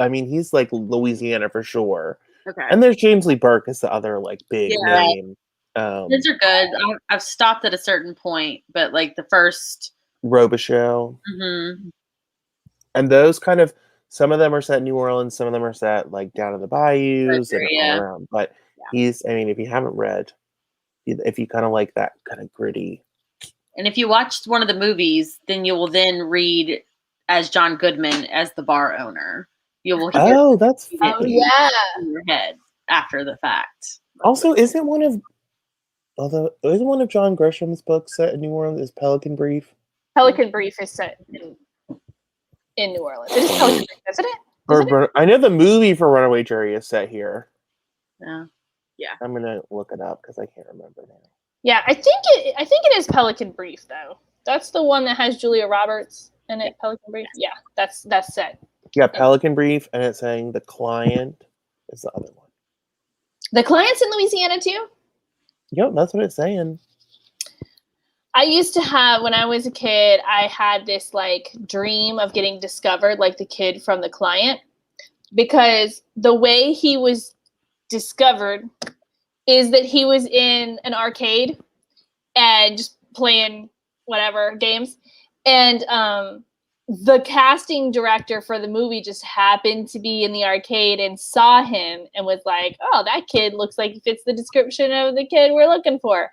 Speaker 5: like Louisiana for sure.
Speaker 4: Okay.
Speaker 5: And there's James Lee Burke is the other like big name.
Speaker 3: Those are good. I've stopped at a certain point, but like the first
Speaker 5: Robichaux.
Speaker 3: Mm-hmm.
Speaker 5: And those kind of, some of them are set in New Orleans, some of them are set like down in the bayous and all around. But if you haven't read, if you kind of like that kind of gritty.
Speaker 3: And if you watched one of the movies, then you will then read as John Goodman as the bar owner. You will hear
Speaker 5: that's
Speaker 3: in your head after the fact.
Speaker 5: Also, isn't one of John Grisham's books set in New Orleans is Pelican Brief?
Speaker 1: Pelican Brief is set in New Orleans. It is Pelican Brief, isn't it?
Speaker 5: I know the movie for Runaway Jury is set here.
Speaker 3: Yeah.
Speaker 5: I'm gonna look it up because I can't remember now.
Speaker 1: Yeah, I think it is Pelican Brief though. That's the one that has Julia Roberts in it. Pelican Brief. Yeah, that's set.
Speaker 5: Yeah, Pelican Brief, and it's saying The Client is the other one.
Speaker 1: The Client's in Louisiana too.
Speaker 5: Yep, that's what it's saying.
Speaker 1: I used to have, when I was a kid, I had this like dream of getting discovered like the kid from The Client, because the way he was discovered is that he was in an arcade and just playing whatever games. And the casting director for the movie just happened to be in the arcade and saw him and was like, oh, that kid looks like he fits the description of the kid we're looking for.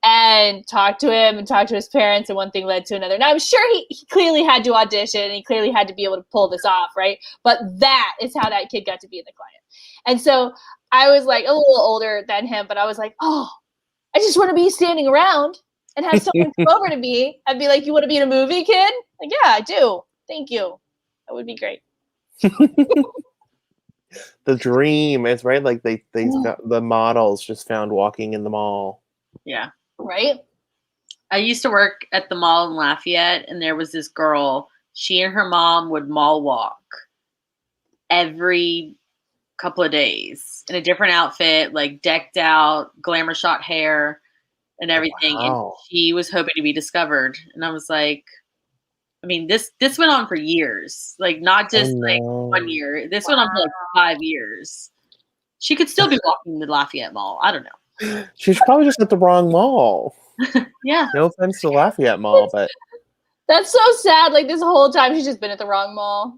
Speaker 1: And talked to him and talked to his parents, and one thing led to another. And I'm sure he clearly had to audition, and he clearly had to be able to pull this off, right? But that is how that kid got to be in The Client. And so I was like a little older than him, but I was like, oh, I just want to be standing around and have someone come over to me and be like, you want to be in a movie, kid? Like, yeah, I do. Thank you. That would be great.
Speaker 5: The dream is right. Like they got the models just found walking in the mall.
Speaker 3: Yeah.
Speaker 1: Right?
Speaker 3: I used to work at the mall in Lafayette, and there was this girl. She and her mom would mall walk every couple of days in a different outfit, like decked out, glamour shot hair and everything.
Speaker 5: Wow.
Speaker 3: And she was hoping to be discovered. And I was like, I mean, this went on for years, like not just like 1 year. This went on for like 5 years. She could still be walking the Lafayette Mall. I don't know.
Speaker 5: She's probably just at the wrong mall.
Speaker 3: Yeah.
Speaker 5: No offense to Lafayette Mall, but
Speaker 1: That's so sad. Like this whole time she's just been at the wrong mall.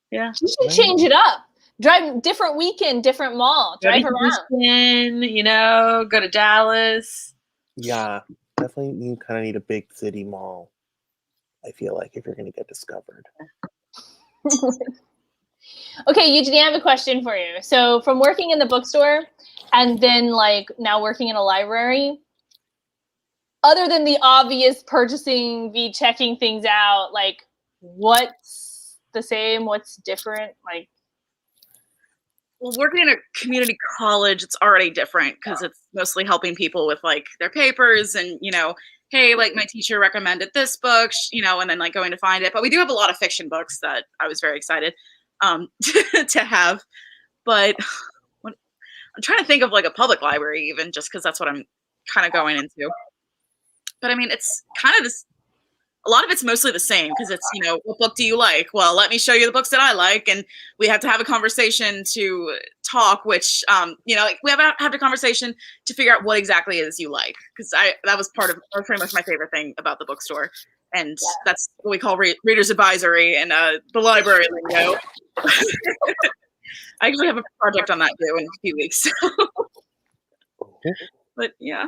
Speaker 3: Yeah.
Speaker 1: She should change it up. Drive different weekend, different mall.
Speaker 3: Go
Speaker 1: Drive
Speaker 3: to
Speaker 1: around.
Speaker 3: Houston, go to Dallas.
Speaker 5: yeah, definitely you kind of need a big city mall. I feel like if you're going to get discovered.
Speaker 1: Okay, Eugenie, I have a question for you. So from working in the bookstore and then like now working in a library, other than the obvious purchasing, checking things out, like what's the same, what's different? Like,
Speaker 4: Well, working in a community college, it's already different because it's mostly helping people with like their papers and, hey, like my teacher recommended this book, and then like going to find it. But we do have a lot of fiction books that I was very excited to have. But I'm trying to think of like a public library even, just because that's what I'm kind of going into. But I mean, it's kind of this. A lot of it's mostly the same because it's, what book do you like? Well, let me show you the books that I like. And we have to have a conversation to talk, which, like we have to have a conversation to figure out what exactly it is you like. Because that was pretty much my favorite thing about the bookstore. And that's what we call reader's advisory and the library lingo. I actually have a project on that due in a few weeks. But yeah,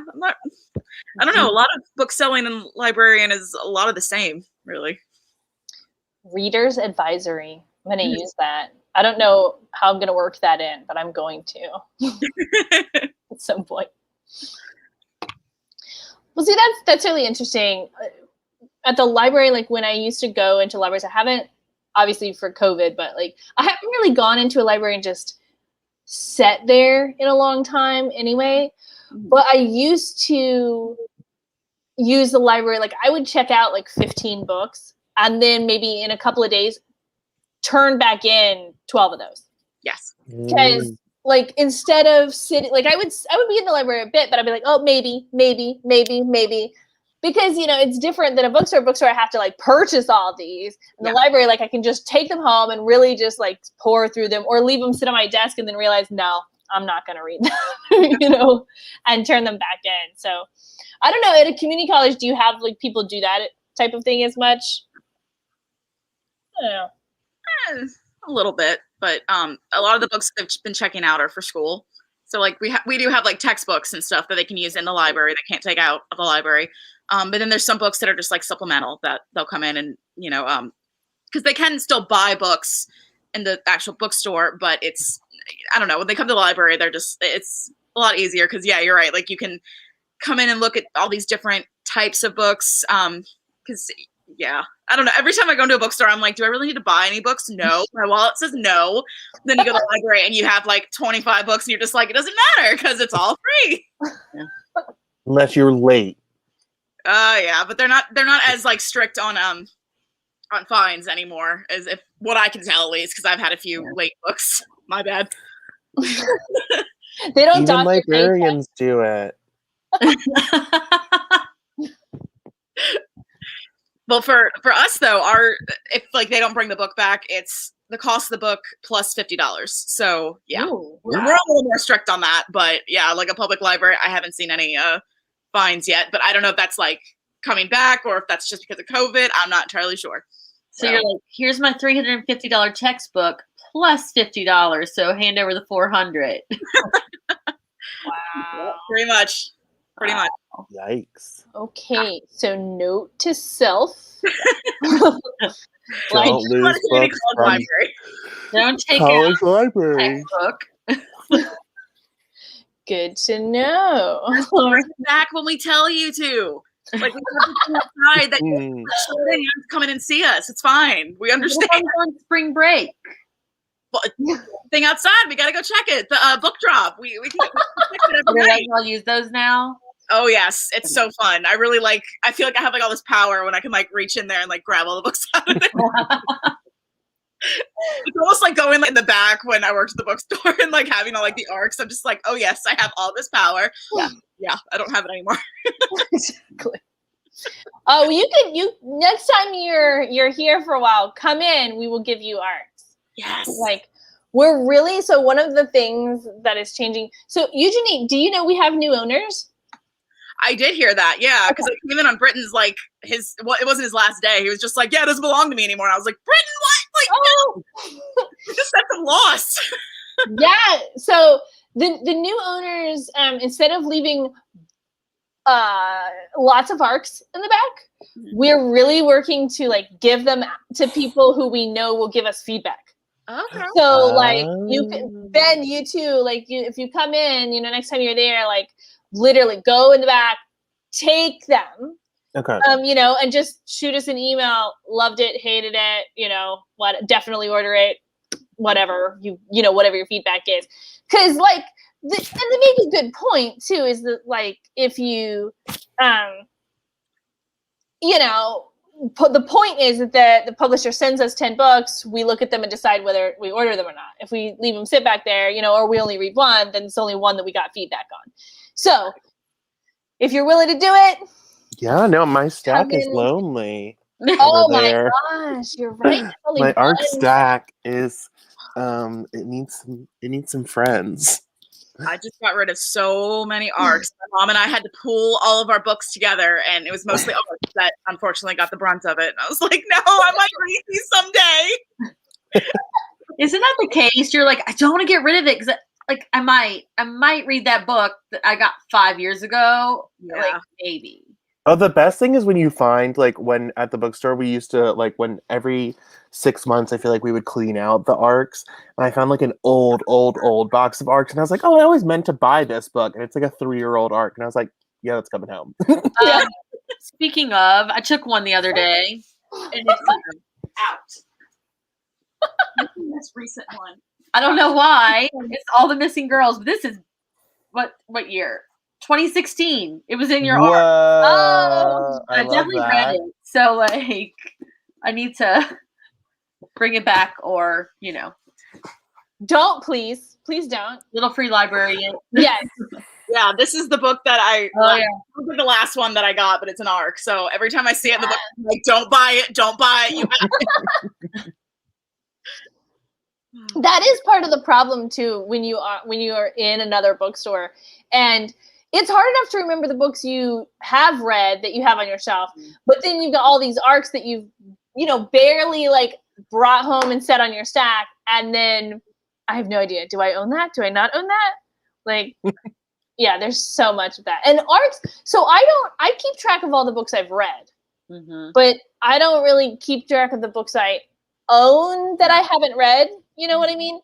Speaker 4: I don't know. A lot of book selling and librarian is a lot of the same, really.
Speaker 1: reader's advisory. I'm going to use that. I don't know how I'm going to work that in, but I'm going to at some point. Well, see, that's really interesting. At the library, like when I used to go into libraries, I haven't, obviously for COVID, but like I haven't really gone into a library and just sat there in a long time anyway. But I used to use the library, like I would check out like 15 books and then maybe in a couple of days turn back in 12 of those.
Speaker 4: Yes.
Speaker 1: Because like instead of sitting, like I would be in the library a bit, but I'd be like, oh, maybe. Because, it's different than a bookstore. Bookstore, I have to like purchase all of these. In the library, like I can just take them home and really just like pour through them or leave them sit on my desk and then realize, no, I'm not going to read them, and turn them back in. So I don't know. At a community college, do you have like people do that type of thing as much? I don't know.
Speaker 4: A little bit, but a lot of the books I've been checking out are for school. So like we do have like textbooks and stuff that they can use in the library. They can't take out of the library. But then there's some books that are just like supplemental that they'll come in and, because they can still buy books in the actual bookstore, but it's, I don't know, when they come to the library, it's a lot easier because, yeah, you're right. Like you can come in and look at all these different types of books because Yeah. I don't know. Every time I go into a bookstore, I'm like, do I really need to buy any books? No. My wallet says no. Then you go to the library and you have like 25 books and you're just like, it doesn't matter because it's all free.
Speaker 5: Unless you're late.
Speaker 4: Yeah, but they're not as like strict on fines anymore, as if what I can tell at least, because I've had a few late books. My bad.
Speaker 1: They don't
Speaker 5: Even
Speaker 1: dock your paycheck.
Speaker 5: librarians do it.
Speaker 4: Well, for us though, if like they don't bring the book back, it's the cost of the book plus $50. So yeah,
Speaker 1: Ooh,
Speaker 4: we're a little more strict on that. But yeah, like a public library, I haven't seen any fines yet. But I don't know if that's like coming back or if that's just because of COVID. I'm not entirely sure.
Speaker 3: So you're like, here's my $350 textbook plus $50. So hand over the $400.
Speaker 1: wow.
Speaker 4: Pretty much.
Speaker 5: Yikes.
Speaker 1: Okay, so note to self.
Speaker 5: Don't
Speaker 1: Like,
Speaker 5: lose books from
Speaker 4: library.
Speaker 3: Don't take
Speaker 5: college
Speaker 3: out
Speaker 5: library.
Speaker 3: textbook.
Speaker 1: good to know.
Speaker 4: Bring it back when we tell you to. Like we have to outside that you have to come in and see us. It's fine. We understand.
Speaker 3: On spring break.
Speaker 4: But thing outside, we gotta go check it. The book drop. We can check it every night.
Speaker 3: I'll use those now.
Speaker 4: Oh yes, it's so fun. I really like. I feel like I have like all this power when I can like reach in there and like grab all the books out of there. It's almost like going like in the back when I worked at the bookstore and like having all like the arcs. I'm just like, oh yes, I have all this power. Yeah, I don't have it anymore.
Speaker 1: Exactly. Oh, you next time you're here for a while, come in. We will give you arcs.
Speaker 4: Yes.
Speaker 1: Like we're really so one of the things that is changing. So Eugenie, do you know we have new owners?
Speaker 4: I did hear that, yeah, because it came in on Britain's like it wasn't his last day. He was just like, yeah, it doesn't belong to me anymore. And I was like, Britain, what? Like, no, you just sent them lost.
Speaker 1: Yeah. So the new owners, instead of leaving lots of arcs in the back, we're really working to like give them to people who we know will give us feedback.
Speaker 4: Okay.
Speaker 1: So like you can, Ben, you too, like if you come in, next time you're there, like literally go in the back, take them.
Speaker 5: Okay.
Speaker 1: And just shoot us an email. Loved it, hated it, definitely order it, whatever whatever your feedback is. Cause like and they make a good point too, is that like if you the point is that the publisher sends us 10 books, we look at them and decide whether we order them or not. If we leave them sit back there, or we only read one, then it's only one that we got feedback on. So if you're willing to do it.
Speaker 5: Yeah, no, my stack is lonely.
Speaker 1: Oh my
Speaker 5: there.
Speaker 1: gosh, you're right.
Speaker 5: My arc stack is it needs some friends.
Speaker 4: I just got rid of so many arcs. My mom and I had to pool all of our books together, and it was mostly arcs that unfortunately got the brunt of it. And I was like, no, I might read these someday.
Speaker 3: Isn't that the case? You're like, I don't want to get rid of it because like I might read that book that I got 5 years ago.
Speaker 4: Yeah.
Speaker 3: Like maybe.
Speaker 5: Oh, the best thing is when you find, like, when at the bookstore we used to, like, when every 6 months I feel like we would clean out the arcs, and I found like an old box of arcs, and I was like, oh, I always meant to buy this book, and it's like a 3-year-old arc, and I was like, yeah, that's coming home.
Speaker 3: Speaking of, I took one the other day, and it's out.
Speaker 4: This recent one.
Speaker 3: I don't know why. It's All the Missing Girls, but this is what year? 2016. It was in your arc.
Speaker 1: Oh,
Speaker 3: I definitely read it. So like, I need to bring it back, or
Speaker 1: don't please don't.
Speaker 3: Little free library.
Speaker 1: Yes.
Speaker 4: Yeah, this is the book that I.
Speaker 3: Oh, yeah.
Speaker 4: This is the last one that I got, but it's an arc. So every time I see it in the book, I'm like, don't buy it. You have it.
Speaker 1: That is part of the problem too when you are in another bookstore, and it's hard enough to remember the books you have read that you have on your shelf, but then you've got all these arcs that you've barely like brought home and set on your stack, and then I have no idea. Do I own that? Do I not own that? Like, yeah, there's so much of that. And arcs. So I keep track of all the books I've read, but I don't really keep track of the books I own that I haven't read. You know what I mean?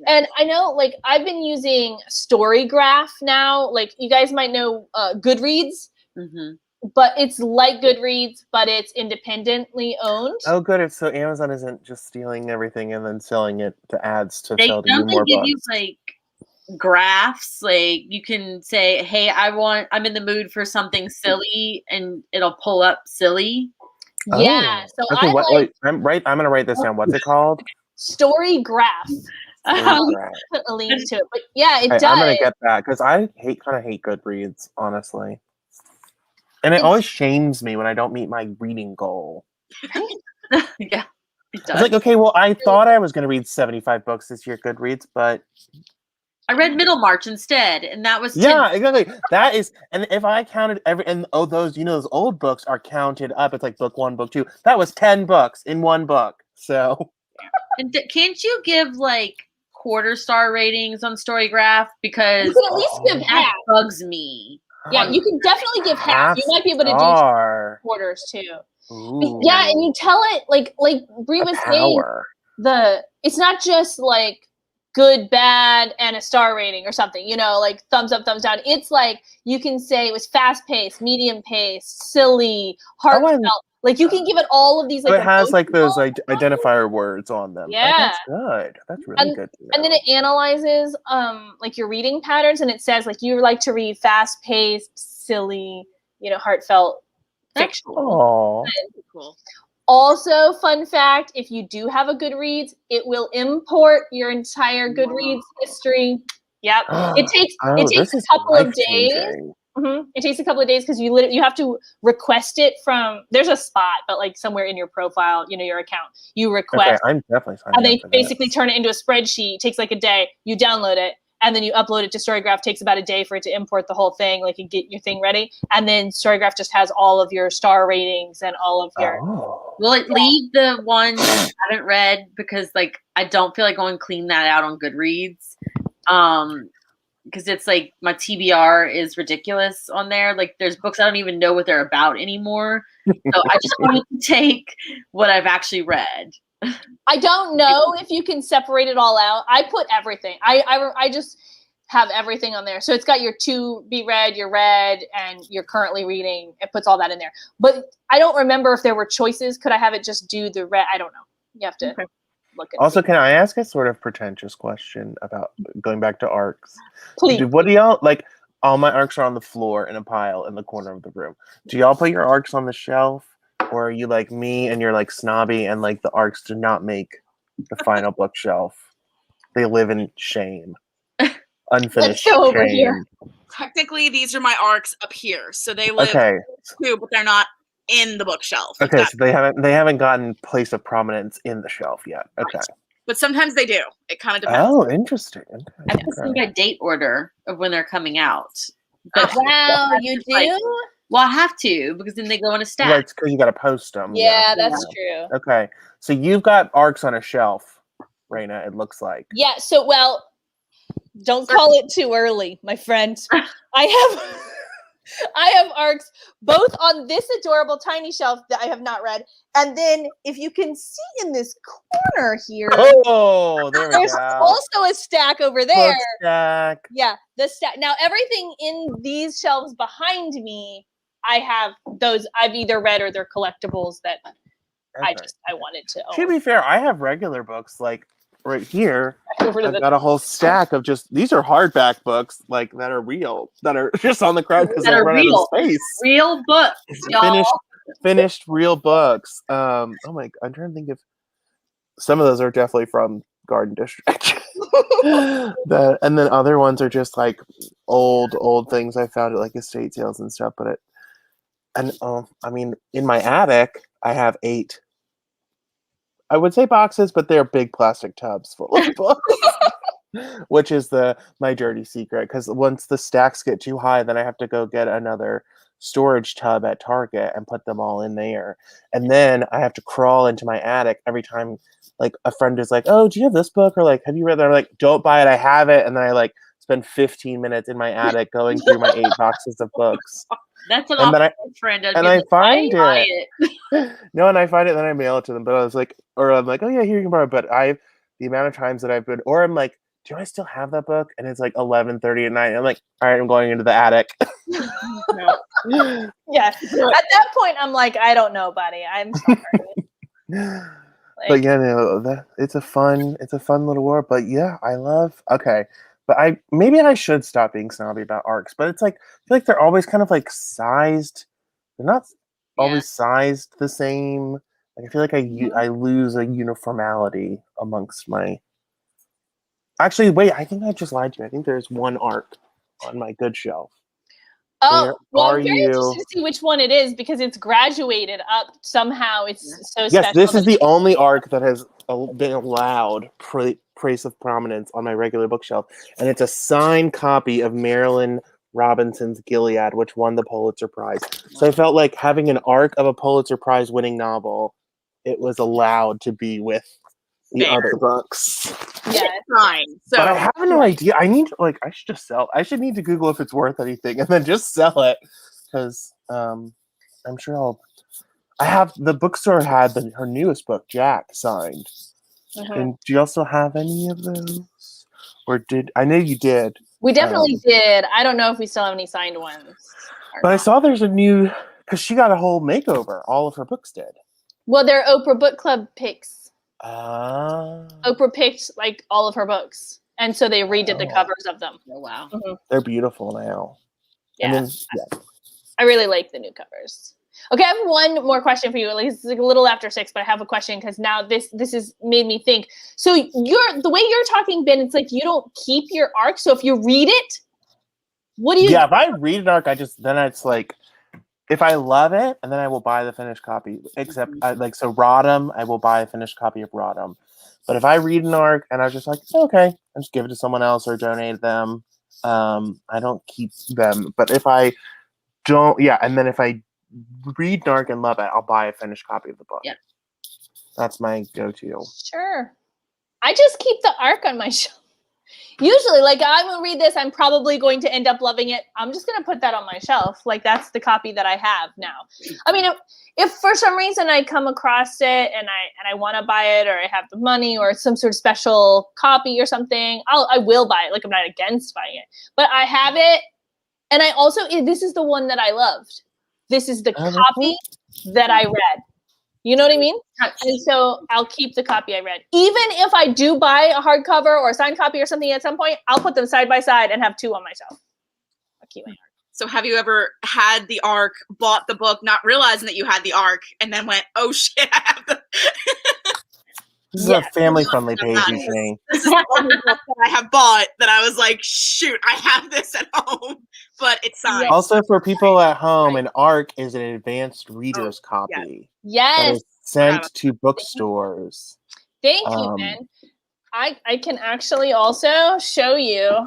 Speaker 1: And I know, like, I've been using Storygraph now. Like, you guys might know Goodreads. but it's like Goodreads, but it's independently owned.
Speaker 5: Oh, good. So Amazon isn't just stealing everything and then selling it to ads to sell to you
Speaker 3: Don't they
Speaker 5: more
Speaker 3: give
Speaker 5: books.
Speaker 3: you like graphs? Like you can say, "Hey, I'm in the mood for something silly," and it'll pull up silly.
Speaker 1: Yeah, so
Speaker 5: okay,
Speaker 1: I like
Speaker 5: I'm gonna write this down. What's it called?
Speaker 1: Story Graph.
Speaker 5: Graph.
Speaker 1: Put a link to it, but yeah, it
Speaker 5: Okay,
Speaker 1: does.
Speaker 5: I'm gonna get that because I kind of hate Goodreads, honestly, and it always shames me when I don't meet my reading goal.
Speaker 3: Yeah, it
Speaker 5: It's
Speaker 3: does.
Speaker 5: like, okay, well, I thought I was gonna read 75 books this year, Goodreads, but
Speaker 3: I read Middlemarch instead, and that was 10.
Speaker 5: yeah, exactly. That is, and if I counted those, those old books are counted up. It's like book 1, book 2. That was 10 books in one book. So,
Speaker 3: And can't you give like quarter star ratings on Storygraph? Because
Speaker 1: You can at least give
Speaker 3: that
Speaker 1: half.
Speaker 3: bugs me.
Speaker 1: Yeah, you can definitely give half. You might be able to do
Speaker 5: star.
Speaker 1: quarters too.
Speaker 5: Ooh,
Speaker 1: Yeah, and you tell it like Brie
Speaker 5: a
Speaker 1: was saying,
Speaker 5: power.
Speaker 1: it's not just like good, bad, and a star rating or something, like thumbs up, thumbs down. It's like you can say it was fast paced, medium paced, silly, heartfelt. Like you can give it all of these. Like
Speaker 5: So it has like those
Speaker 1: emotional
Speaker 5: identifier words on them.
Speaker 1: Yeah.
Speaker 5: Oh, that's good. That's really good. To know.
Speaker 1: And then it analyzes like your reading patterns, and it says like you like to read fast paced, silly, heartfelt fiction.
Speaker 5: Oh,
Speaker 4: Cool.
Speaker 1: Also, fun fact, if you do have a Goodreads, it will import your entire Goodreads history. Yep. It takes a couple of days. It takes a couple of days because you have to request it from, there's a spot, but like somewhere in your profile, your account, you request.
Speaker 5: Okay, I'm definitely signing
Speaker 1: and they
Speaker 5: up for
Speaker 1: basically
Speaker 5: this.
Speaker 1: turn it into a spreadsheet. It takes like a day. You download it, and then you upload it to Storygraph. It takes about a day for it to import the whole thing, like you get your thing ready. And then Storygraph just has all of your star ratings and all of your.
Speaker 5: Oh.
Speaker 3: Will it leave the ones I haven't read? Because like I don't feel like going to clean that out on Goodreads. Because it's like my TBR is ridiculous on there. Like there's books I don't even know what they're about anymore. So I just wanted to take what I've actually read.
Speaker 1: I don't know if you can separate it all out. I put everything. I just have everything on there. So it's got your to be read, your read, and you're currently reading. It puts all that in there. But I don't remember if there were choices. Could I have it just do the read? I don't know. You have to look at it.
Speaker 5: Also, can I ask a sort of pretentious question about going back to arcs?
Speaker 1: Please.
Speaker 5: What do y'all like? All my arcs are on the floor in a pile in the corner of the room. Do y'all put your arcs on the shelf? Or are you like me and you're like snobby and like the arcs do not make the final bookshelf? They live in shame. Unfinished
Speaker 1: Let's go over
Speaker 5: shame.
Speaker 1: here.
Speaker 4: Technically, these are my arcs up here, so they live too, but they're not in the bookshelf.
Speaker 5: Okay, so they haven't gotten place of prominence in the shelf yet. Okay.
Speaker 4: Right. But sometimes they do. It kind of depends.
Speaker 5: Oh, interesting.
Speaker 3: I put some kind of date order of when they're coming out. But
Speaker 1: Wow, you do?
Speaker 3: like, well, I have to because then they go in a stack.
Speaker 5: Right, because you got to post them.
Speaker 1: Yeah, that's true.
Speaker 5: Okay, so you've got arcs on a shelf, Raina, it looks like.
Speaker 1: Yeah, so, well, don't call it too early, my friend. I have arcs both on this adorable tiny shelf that I have not read, and then if you can see in this corner here,
Speaker 5: Oh, there we
Speaker 1: there's
Speaker 5: go.
Speaker 1: also a stack over there.
Speaker 5: Book stack.
Speaker 1: Yeah, the stack. Now everything in these shelves behind me, I have those I've either read or they're collectibles that I wanted to own.
Speaker 5: To be fair, I have regular books like right here.
Speaker 1: Over to
Speaker 5: I've got a whole stack of these are hardback books like that are real, that are just on the crowd because they're running out of space.
Speaker 3: Real books, y'all.
Speaker 5: Finished real books. Oh my! I'm trying to think if some of those are definitely from Garden District. And then other ones are just like old things I found at like estate sales and stuff. I mean, in my attic, I have 8. I would say boxes, but they're big plastic tubs full of books, which is my dirty secret. Because once the stacks get too high, then I have to go get another storage tub at Target and put them all in there. And then I have to crawl into my attic every time like a friend is like, "Oh, do you have this book?" Or like, "Have you read that?" I'm like, "Don't buy it, I have it." And then I like spend 15 minutes in my attic going through my 8 boxes of books.
Speaker 3: That's an awful friend.
Speaker 5: And I find it. No, and I find it, then I mail it to them. But I was like, or I'm like, "Oh yeah, here you can borrow it." But the amount of times that I've been, or I'm like do I still have that book? And it's like 11:30 at night. I'm like, all right, I'm going into the attic.
Speaker 1: Yeah. At that point, I'm like, I don't know, buddy. I'm sorry.
Speaker 5: But yeah, no, it's a fun little world. But yeah, okay. But maybe I should stop being snobby about arcs. But it's like, I feel like they're always kind of like sized. They're not always sized the same. Like, I feel like I lose a uniformity amongst my. Actually, wait, I think I just lied to you. I think there's one arc on my good shelf.
Speaker 1: Oh, well, I'm very interested to see which one it is because it's graduated up somehow. It's so special.
Speaker 5: Yes, this is the only arc that has been allowed place of prominence on my regular bookshelf, and it's a signed copy of Marilyn Robinson's Gilead, which won the Pulitzer Prize. So I felt like having an arc of a Pulitzer Prize winning novel, it was allowed to be with the other books.
Speaker 4: Yeah, fine. So,
Speaker 5: but I have no idea. I should just sell. I should need to Google if it's worth anything, and then just sell it because I'm sure I have the bookstore had her newest book, Jack, signed. And do you also have any of those? Or I know you did.
Speaker 1: We definitely did. I don't know if we still have any signed ones.
Speaker 5: But I saw there's a new because she got a whole makeover. All of her books did.
Speaker 1: Well, they're Oprah Book Club picks.
Speaker 5: Oprah
Speaker 1: picked like all of her books, and so they redid the covers of them.
Speaker 3: Oh wow,
Speaker 5: they're beautiful now.
Speaker 1: Yeah,
Speaker 5: and then,
Speaker 1: I really like the new covers. Okay, I have one more question for you. It's like a little after 6, but I have a question because now this has made me think. So the way you're talking, Ben, it's like you don't keep your arc. So if you read it, what do you?
Speaker 5: Yeah, if I read an arc, then it's like. If I love it, and then I will buy the finished copy. Except, so Rodham, I will buy a finished copy of Rodham. But if I read an arc and I was just like, okay, I just give it to someone else or donate them. I don't keep them. But if I don't, and then if I read an arc and love it, I'll buy a finished copy of the book.
Speaker 3: Yeah,
Speaker 5: that's my go-to.
Speaker 1: Sure, I just keep the arc on my shelf. Usually, like, I'm going to read this, I'm probably going to end up loving it. I'm just going to put that on my shelf. Like, that's the copy that I have now. I mean, if for some reason I come across it and I want to buy it, or I have the money, or some sort of special copy or something, I will buy it. Like, I'm not against buying it. But I have it, and I also, this is the one that I loved. This is the copy that I read. You know what I mean? And so I'll keep the copy I read. Even if I do buy a hardcover or a signed copy or something at some point, I'll put them side by side and have 2 on my shelf. I'll keep my arc.
Speaker 4: So have you ever had the arc, bought the book, not realizing that you had the arc, and then went, oh shit, I have the...
Speaker 5: This is a family-friendly page, thing.
Speaker 4: This is the only book that I have bought that I was like, shoot, I have this at home, but it's signed.
Speaker 5: Also, for people at home, an ARC is an advanced reader's copy.
Speaker 1: Yes.
Speaker 5: That is sent to bookstores.
Speaker 1: Thank you, Ben. I can actually also show you.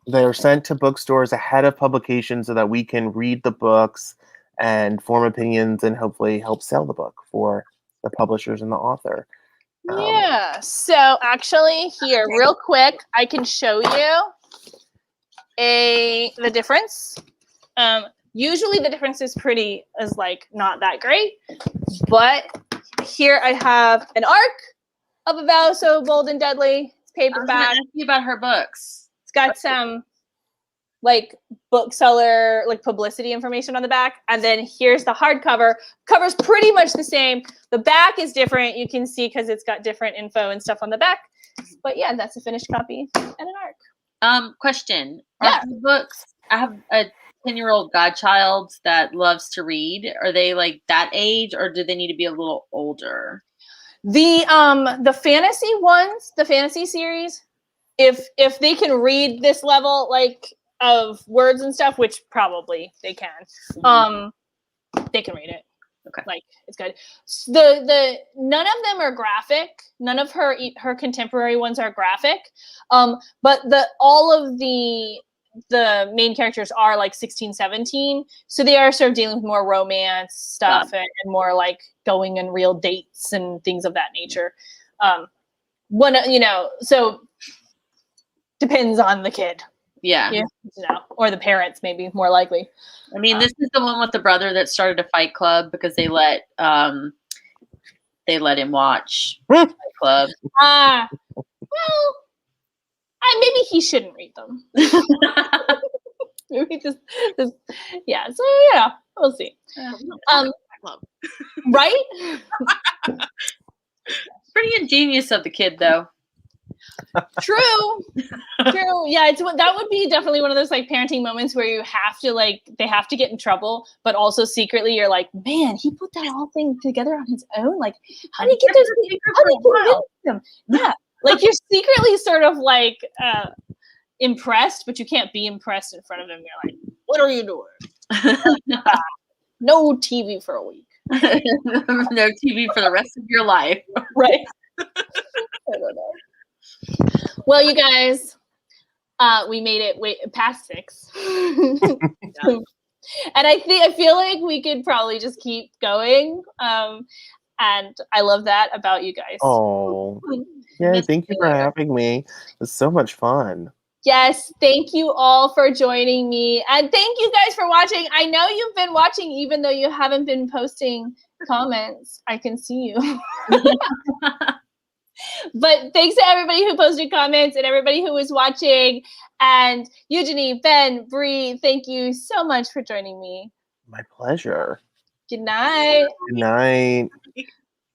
Speaker 5: They're sent to bookstores ahead of publication so that we can read the books and form opinions and hopefully help sell the book for the publishers and the author.
Speaker 1: Yeah, so actually here, real quick, I can show you the difference. Usually the difference is not that great, but here I have an arc of About So Bold and Deadly. It's paperback.
Speaker 3: I was gonna ask you about her books.
Speaker 1: It's got some bookseller publicity information on the back, and then here's the hardcover. Cover's pretty much the same. The back is different, you can see, because it's got different info and stuff on the back. But yeah, that's a finished copy and an arc.
Speaker 3: Question: Are the books? I have a 10-year-old godchild that loves to read. Are they like that age, or do they need to be a little older?
Speaker 1: The fantasy ones, the fantasy series, if they can read this level of words and stuff, which probably they can, they can read it. Okay, it's good. The none of them are graphic. None of her contemporary ones are graphic. But all of the main characters are 16, 17, so they are sort of dealing with more romance stuff and more going on real dates and things of that nature. So depends on the kid.
Speaker 3: Yeah.
Speaker 1: Or the parents, maybe more likely.
Speaker 3: I mean, this is the one with the brother that started a fight club because they let him watch Fight Club.
Speaker 1: Well, he shouldn't read them. Maybe just yeah. So yeah, we'll see.
Speaker 4: Club.
Speaker 1: Right?
Speaker 3: Pretty ingenious of the kid, though.
Speaker 1: True. Yeah, that would be definitely one of those like parenting moments where you have to they have to get in trouble, but also secretly you're like, man, he put that whole thing together on his own. Like, how did he get those things? How did he convince them? Yeah, like you're secretly sort of like impressed, but you can't be impressed in front of him. You're like, what are you doing? No TV for a week.
Speaker 3: No TV for the rest of your life.
Speaker 1: Right. I don't know. Well, you guys, we made it past 6. And I feel like we could probably just keep going. And I love that about you guys.
Speaker 5: Oh, yeah, thank you for having me. It was so much fun.
Speaker 1: Yes, thank you all for joining me. And thank you guys for watching. I know you've been watching even though you haven't been posting comments. I can see you. But thanks to everybody who posted comments and everybody who was watching. And Eugenie, Ben, Bree, thank you so much for joining me.
Speaker 5: My pleasure.
Speaker 1: Good night.
Speaker 5: Good night.